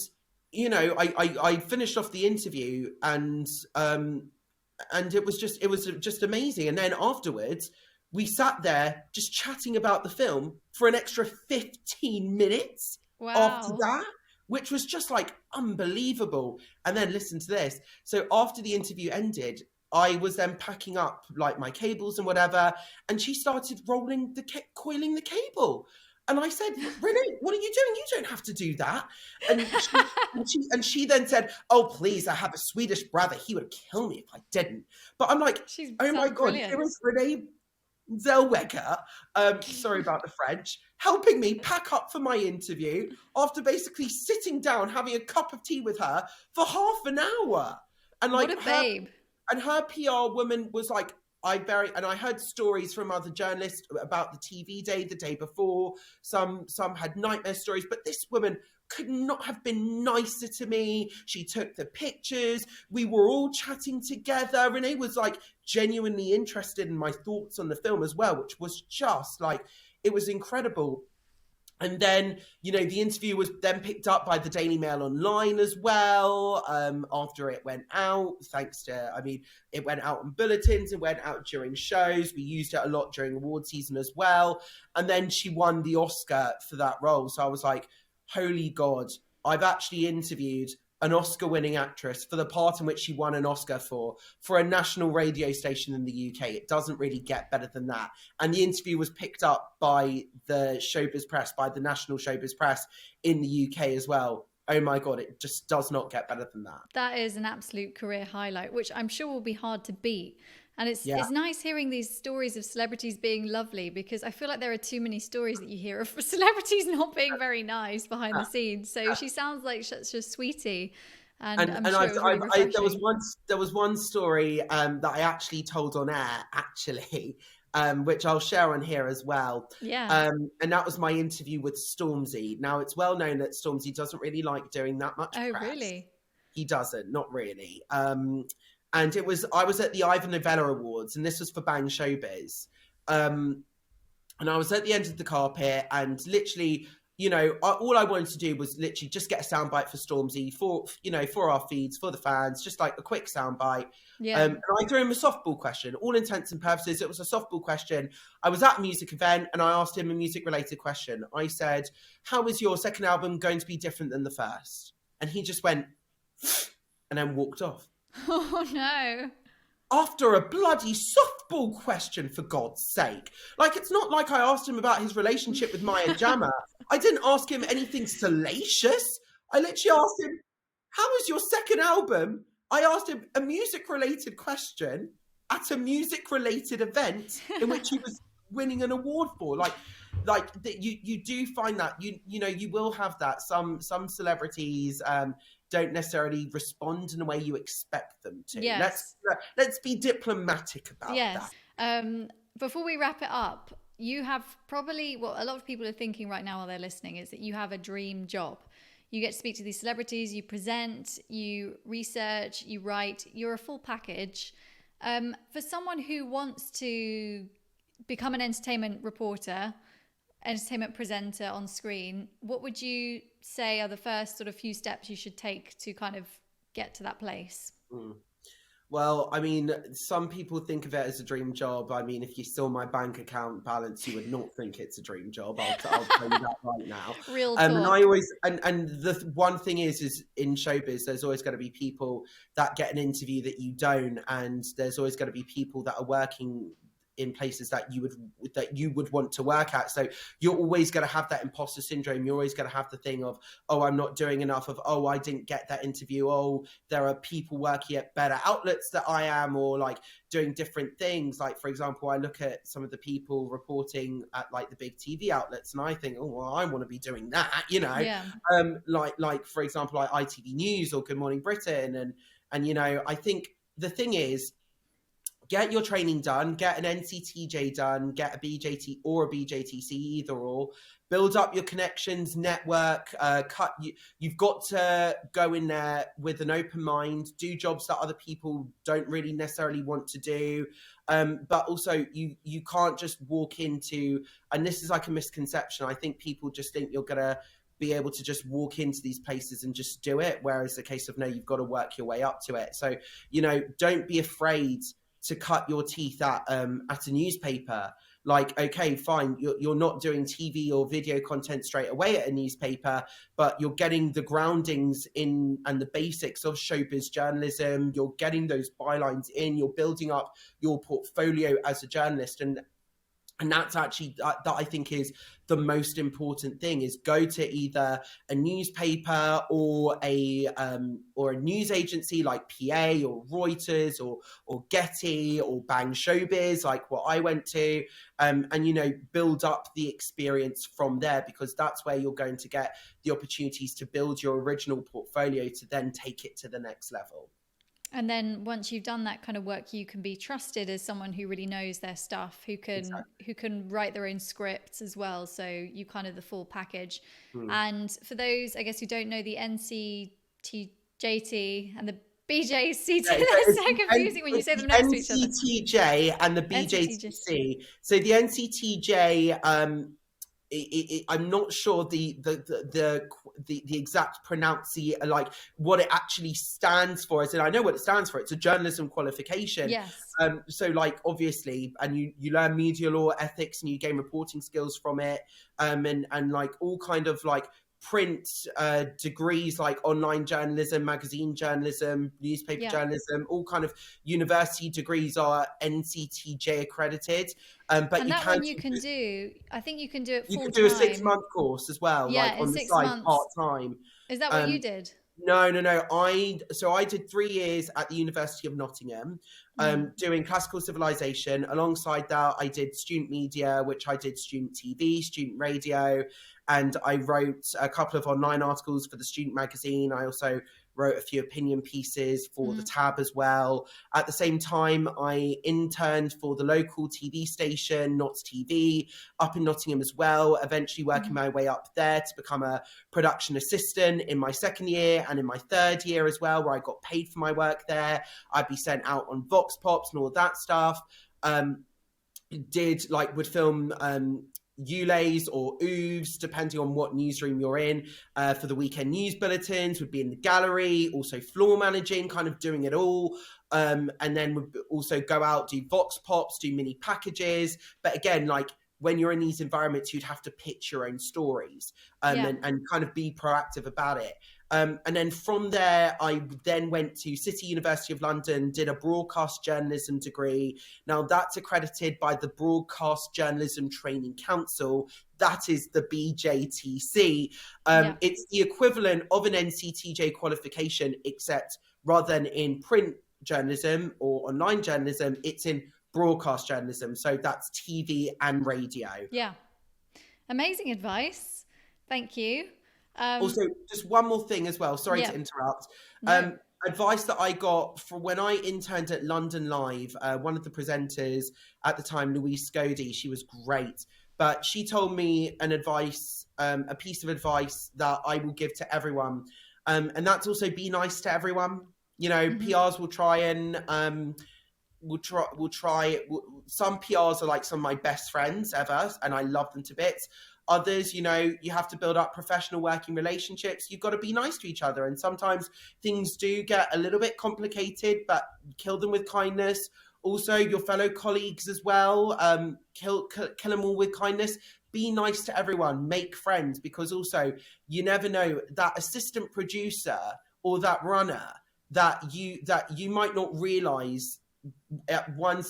I finished off the interview, and it was just amazing. And then afterwards, we sat there just chatting about the film for an extra 15 minutes after that, which was just like unbelievable. And then listen to this. So after the interview ended, I was then packing up like my cables and whatever, and she started coiling the cable. And I said, "Renee, what are you doing? You don't have to do that." And she then said, "Oh, please, I have a Swedish brother. He would kill me if I didn't." But I'm like, oh my God, brilliant. Here is Renee Zellweger, sorry about the French, helping me pack up for my interview after basically sitting down, having a cup of tea with her for half an hour. And like, what a babe. And her PR woman was like, and I heard stories from other journalists about the TV day the day before. Some had nightmare stories, but this woman could not have been nicer to me. She took the pictures. We were all chatting together. Renee was like genuinely interested in my thoughts on the film as well, which was just like, it was incredible. And then, the interview was then picked up by the Daily Mail Online as well, after it went out, it went out on bulletins, it went out during shows. We used it a lot during award season as well. And then she won the Oscar for that role. So I was like, holy God, I've actually interviewed an Oscar-winning actress for the part in which she won an Oscar for a national radio station in the UK. It doesn't really get better than that. And the interview was picked up by the showbiz press, by the national showbiz press in the UK as well. Oh my God, it just does not get better than that. That is an absolute career highlight, which I'm sure will be hard to beat. And it's nice hearing these stories of celebrities being lovely, because I feel like there are too many stories that you hear of celebrities not being very nice behind the scenes. So she sounds like such a sweetie. And I'm sure it was really refreshing. There was one story that I actually told on air, which I'll share on here as well. Yeah. And that was my interview with Stormzy. Now, it's well known that Stormzy doesn't really like doing that much press. Oh, really? He doesn't, not really. And I was at the Ivor Novello Awards, and this was for Bang Showbiz. And I was at the end of the carpet, and literally, all I wanted to do was literally just get a soundbite for Stormzy for our feeds, for the fans, just like a quick soundbite. Yeah. And I threw him a softball question. All intents and purposes, it was a softball question. I was at a music event, and I asked him a music-related question. I said, "How is your second album going to be different than the first?" And he just went, "I don't know what you're talking about." And I was like, "What do you mean?" And he just went, "How is your second album going to be different than the first?" And I said, "How is your second album going to be different than the first?" And he just went, "I don't know what you're talking about." And I was like, "What do you mean?" And he just went, "I don't know what you're talking about." and then walked off. Oh no. After a bloody softball question, for God's sake. Like, it's not like I asked him about his relationship with Maya Jama. I didn't ask him anything salacious. I literally asked him, how was your second album? I asked him a music-related question at a music-related event in which he was winning an award for. You do find that you know you will have that. Some celebrities don't necessarily respond in a way you expect them to. Yes. Let's be diplomatic about yes. that. Before we wrap it up, you have probably what a lot of people are thinking right now while they're listening is that you have a dream job. You get to speak to these celebrities, you present, you research, you write. You're a full package. For someone who wants to become an entertainment reporter, entertainment presenter on screen, what would you say are the first sort of few steps you should take to kind of get to that place? Well, I mean, some people think of it as a dream job. I mean, if you saw my bank account balance, you would not think it's a dream job. I'll tell you that right now. Real talk. And I always and the one thing is in showbiz, there's always going to be people that get an interview that you don't, and there's always going to be people that are working in places that you would want to work at. So you're always going to have that imposter syndrome. You're always going to have the thing of, oh, I'm not doing enough, of, oh, I didn't get that interview. Oh, there are people working at better outlets that I am, or like doing different things. Like, for example, I look at some of the people reporting at like the big TV outlets and I think, oh, well, I want to be doing that, you know? Yeah. Like for example, like ITV News or Good Morning Britain. And, you know, I think the thing is, get your training done, get an NCTJ done, get a BJT or a BJTC, either or. Build up your connections, network, you've got to go in there with an open mind, do jobs that other people don't really necessarily want to do. But also you can't just walk into, and this is like a misconception, I think people just think you're going to be able to just walk into these places and just do it, whereas the case of no, you've got to work your way up to it. So, you know, don't be afraid to cut your teeth at a newspaper. Like, okay, fine, you're not doing TV or video content straight away at a newspaper, but you're getting the groundings in and the basics of showbiz journalism. You're getting those bylines in. You're building up your portfolio as a journalist, and that's actually that I think is the most important thing, is go to either a newspaper or a news agency like PA or Reuters or Getty or Bang Showbiz, like what I went to, and, you know, build up the experience from there, because that's where you're going to get the opportunities to build your original portfolio to then take it to the next level. And then once you've done that kind of work, you can be trusted as someone who really knows their stuff, who can write their own scripts as well. So you kind of the full package. And for those, I guess, who don't know the NCTJT and the BJCT, that's so confusing when you say them next to each other. NCTJ and the BJCC. So the NCTJ, I'm not sure the exact pronunciation, like what it actually stands for. As in, I know what it stands for. It's a journalism qualification. Yes. So like obviously, and you learn media law, ethics, and you gain reporting skills from it. And like all kind of like print degrees, like online journalism, magazine journalism, newspaper journalism, all kind of university degrees are NCTJ accredited. But and you that one you can do. I think you can do it full time. You can do a 6-month course as well, like on the side, part time. Is that what you did? No. I did 3 years at the University of Nottingham, doing classical civilization. Alongside that, I did student media, which I did student TV, student radio, and I wrote a couple of online articles for the student magazine. I also wrote a few opinion pieces for the Tab as well. At the same time, I interned for the local TV station, Notts TV, up in Nottingham as well, eventually working my way up there to become a production assistant in my second year and in my third year as well, where I got paid for my work there. I'd be sent out on Vox Pops and all that stuff. Would film ULAs or OOVs, depending on what newsroom you're in, for the weekend news bulletins, would be in the gallery, also floor managing, kind of doing it all. And then would also go out, do Vox Pops, do mini packages. But again, like when you're in these environments, you'd have to pitch your own stories and kind of be proactive about it. And then from there, I then went to City University of London, did a broadcast journalism degree. Now that's accredited by the Broadcast Journalism Training Council. That is the BJTC. It's the equivalent of an NCTJ qualification, except rather than in print journalism or online journalism, it's in broadcast journalism. So that's TV and radio. Yeah. Amazing advice. Thank you. Also, just one more thing as well. Sorry to interrupt. No. Advice that I got for when I interned at London Live, one of the presenters at the time, Louise Scody, she was great. But she told me a piece of advice that I will give to everyone. And that's also be nice to everyone. You know, PRs will try and some PRs are like some of my best friends ever, and I love them to bits. Others, you know, you have to build up professional working relationships. You've got to be nice to each other. And sometimes things do get a little bit complicated, but kill them with kindness. Also, your fellow colleagues as well, kill them all with kindness. Be nice to everyone. Make friends, because also you never know, that assistant producer or that runner that you might not realize at one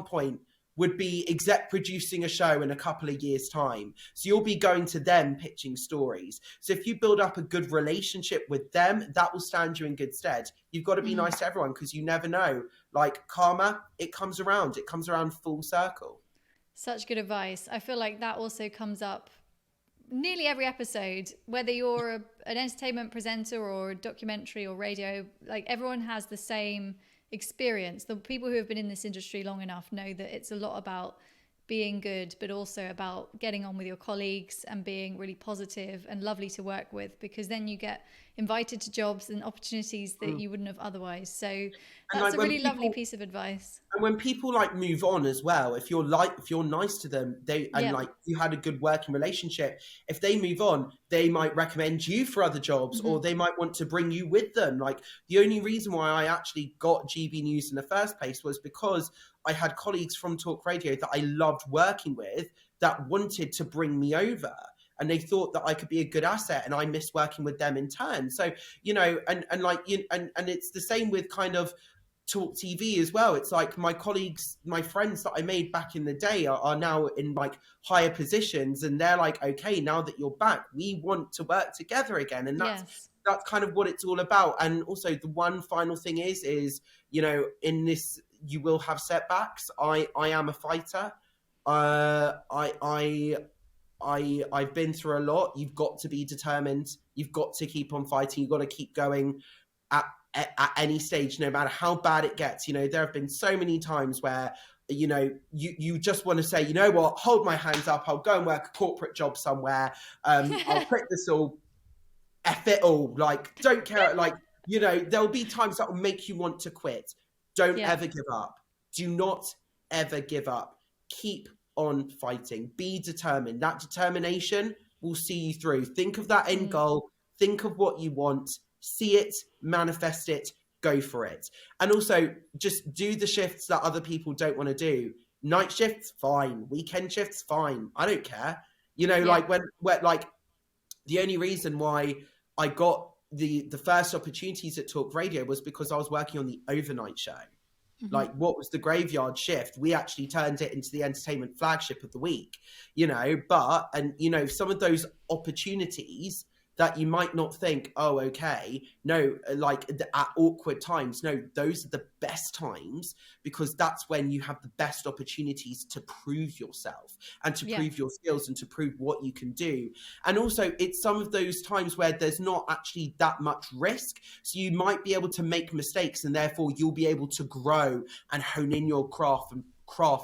point would be exec producing a show in a couple of years' time. So you'll be going to them pitching stories. So if you build up a good relationship with them, that will stand you in good stead. You've got to be nice to everyone, because you never know. Like karma, it comes around full circle. Such good advice. I feel like that also comes up nearly every episode, whether you're an entertainment presenter or a documentary or radio, like everyone has the same experience. The people who have been in this industry long enough know that it's a lot about being good, but also about getting on with your colleagues and being really positive and lovely to work with, because then you get invited to jobs and opportunities that you wouldn't have otherwise. So that's a really lovely piece of advice. And when people like move on as well, if you're nice to them, like you had a good working relationship, if they move on, they might recommend you for other jobs, or they might want to bring you with them. Like the only reason why I actually got GB News in the first place was because I had colleagues from Talk Radio that I loved working with that wanted to bring me over. And they thought that I could be a good asset, and I missed working with them in turn. So, you know, and it's the same with kind of Talk TV as well. It's like my colleagues, my friends that I made back in the day are now in like higher positions, and they're like, okay, now that you're back, we want to work together again. And that's kind of what it's all about. And also the one final thing is, you know, in this, you will have setbacks. I am a fighter. I've been through a lot. You've got to be determined. You've got to keep on fighting. You've got to keep going at any stage, no matter how bad it gets. You know, there have been so many times where, you know, you just want to say, you know what, hold my hands up. I'll go and work a corporate job somewhere. I'll quit this all. F it all. Like, don't care. Like, you know, there'll be times that will make you want to quit. Don't ever give up. Do not ever give up. Keep on fighting. Be determined. That determination will see you through. Think of that end goal. Think of what you want. See it, manifest it, go for it. And also just do the shifts that other people don't want to do. Night shifts, fine. Weekend shifts, fine. I don't care. You know, like when like the only reason why I got the first opportunities at Talk Radio was because I was working on the overnight show. Like, what was the graveyard shift? We actually turned it into the entertainment flagship of the week, you know, and you know, some of those opportunities that you might not think, oh, okay, no, like at awkward times. No, those are the best times, because that's when you have the best opportunities to prove yourself and to prove your skills and to prove what you can do. And also it's some of those times where there's not actually that much risk. So you might be able to make mistakes, and therefore you'll be able to grow and hone in your craft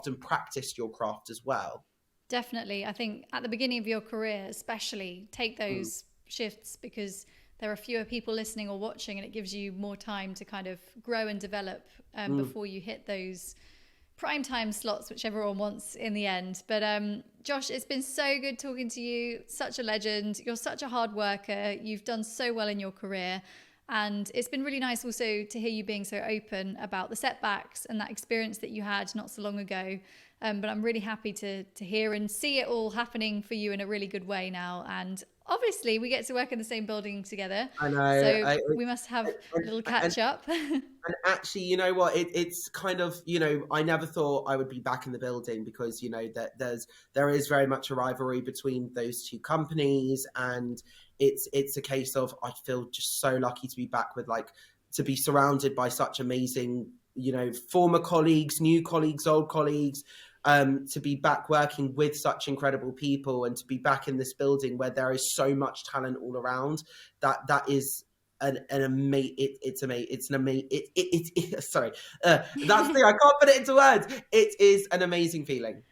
and practice your craft as well. Definitely. I think at the beginning of your career, especially, take those shifts, because there are fewer people listening or watching, and it gives you more time to kind of grow and develop before you hit those prime time slots, which everyone wants in the end. But Josh, it's been so good talking to you. Such a legend. You're such a hard worker. You've done so well in your career. And it's been really nice also to hear you being so open about the setbacks and that experience that you had not so long ago. But I'm really happy to hear and see it all happening for you in a really good way now. And obviously we get to work in the same building together, I know. so we must have a little And catch up. And actually, you know what? It's kind of, I never thought I would be back in the building because, that there is very much a rivalry between those two companies, and it's a case of I feel just so lucky to be back with to be surrounded by such amazing, former colleagues, new colleagues, old colleagues. To be back working with such incredible people and to be back in this building where there is so much talent all around, that is an amazing. Sorry, that's the thing. I can't put it into words. It is an amazing feeling.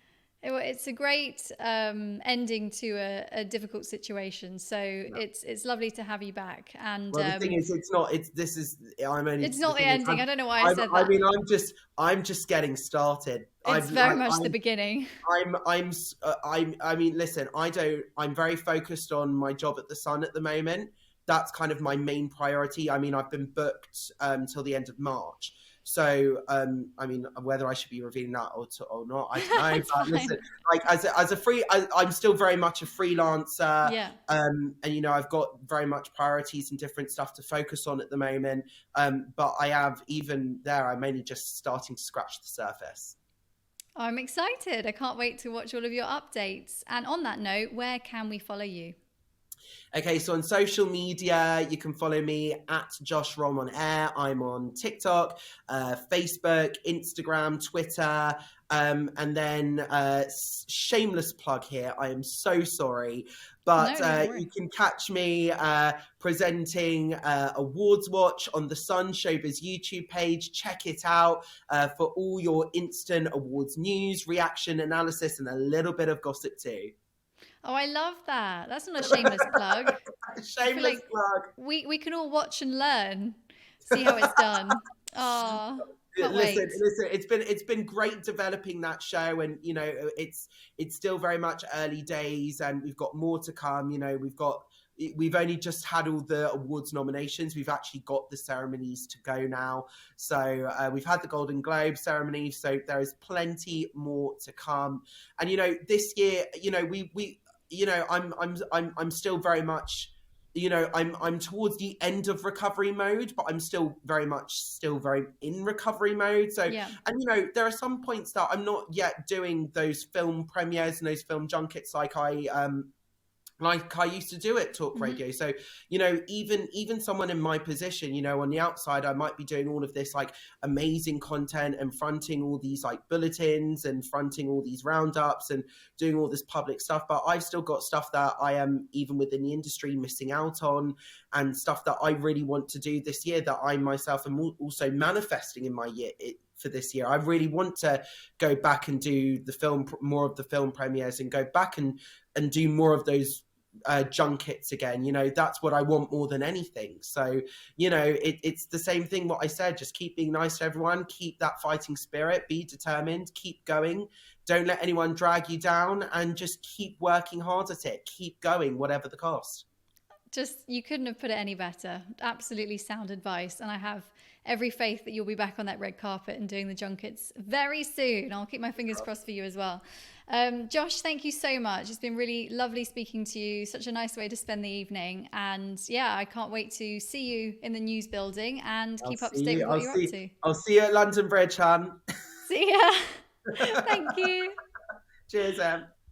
It's a great ending to a difficult situation. So it's lovely to have you back. And well, the thing is, it's not. I'm only. It's not the ending. I don't know why I said that. I mean, I'm just getting started. It's very much the beginning. I mean, listen. I'm very focused on my job at the Sun at the moment. That's kind of my main priority. I mean, I've been booked till the end of March. So, I mean, whether I should be revealing that or not, I don't know. But listen, I'm still very much a freelancer. Yeah. And I've got very much priorities and different stuff to focus on at the moment. But I'm only just starting to scratch the surface. I'm excited. I can't wait to watch all of your updates. And on that note, where can we follow you? Okay, so on social media, you can follow me at Josh Rom on Air. I'm on TikTok, Facebook, Instagram, Twitter, and then shameless plug here. I am so sorry, but you can catch me presenting Awards Watch on the Sun Showbiz YouTube page. Check it out for all your instant awards news, reaction, analysis, and a little bit of gossip too. Oh, I love that. That's not a shameless plug. Shameless plug. We can all watch and learn, see how it's done. Oh, listen, it's been great developing that show, and it's still very much early days, and we've got more to come. We've only just had all the awards nominations. We've actually got the ceremonies to go now. So we've had the Golden Globe ceremony. So there is plenty more to come. And this year, I'm still very much, I'm towards the end of recovery mode, but I'm still very in recovery mode. So, yeah. And there are some points that I'm not yet doing those film premieres and those film junkets like I used to do at Talk Radio. So, even someone in my position, on the outside, I might be doing all of this amazing content and fronting all these bulletins and fronting all these roundups and doing all this public stuff. But I've still got stuff that I am, even within the industry, missing out on, and stuff that I really want to do this year that I myself am also manifesting in my year. For this year, I really want to go back and do more of the film premieres, and go back and do more of those junkets again. That's what I want more than anything. So it's the same thing what I said, just keep being nice to everyone, keep that fighting spirit, be determined, keep going, don't let anyone drag you down, and just keep working hard at it, keep going whatever the cost. You couldn't have put it any better. Absolutely sound advice. And I have every faith that you'll be back on that red carpet and doing the junkets very soon. I'll keep my fingers crossed for you as well. Josh, thank you so much. It's been really lovely speaking to you. Such a nice way to spend the evening. And yeah, I can't wait to see you in the news building and keep up to date with what you're up to. I'll see you at London Bridge, hon. See ya. Thank you. Cheers, Em.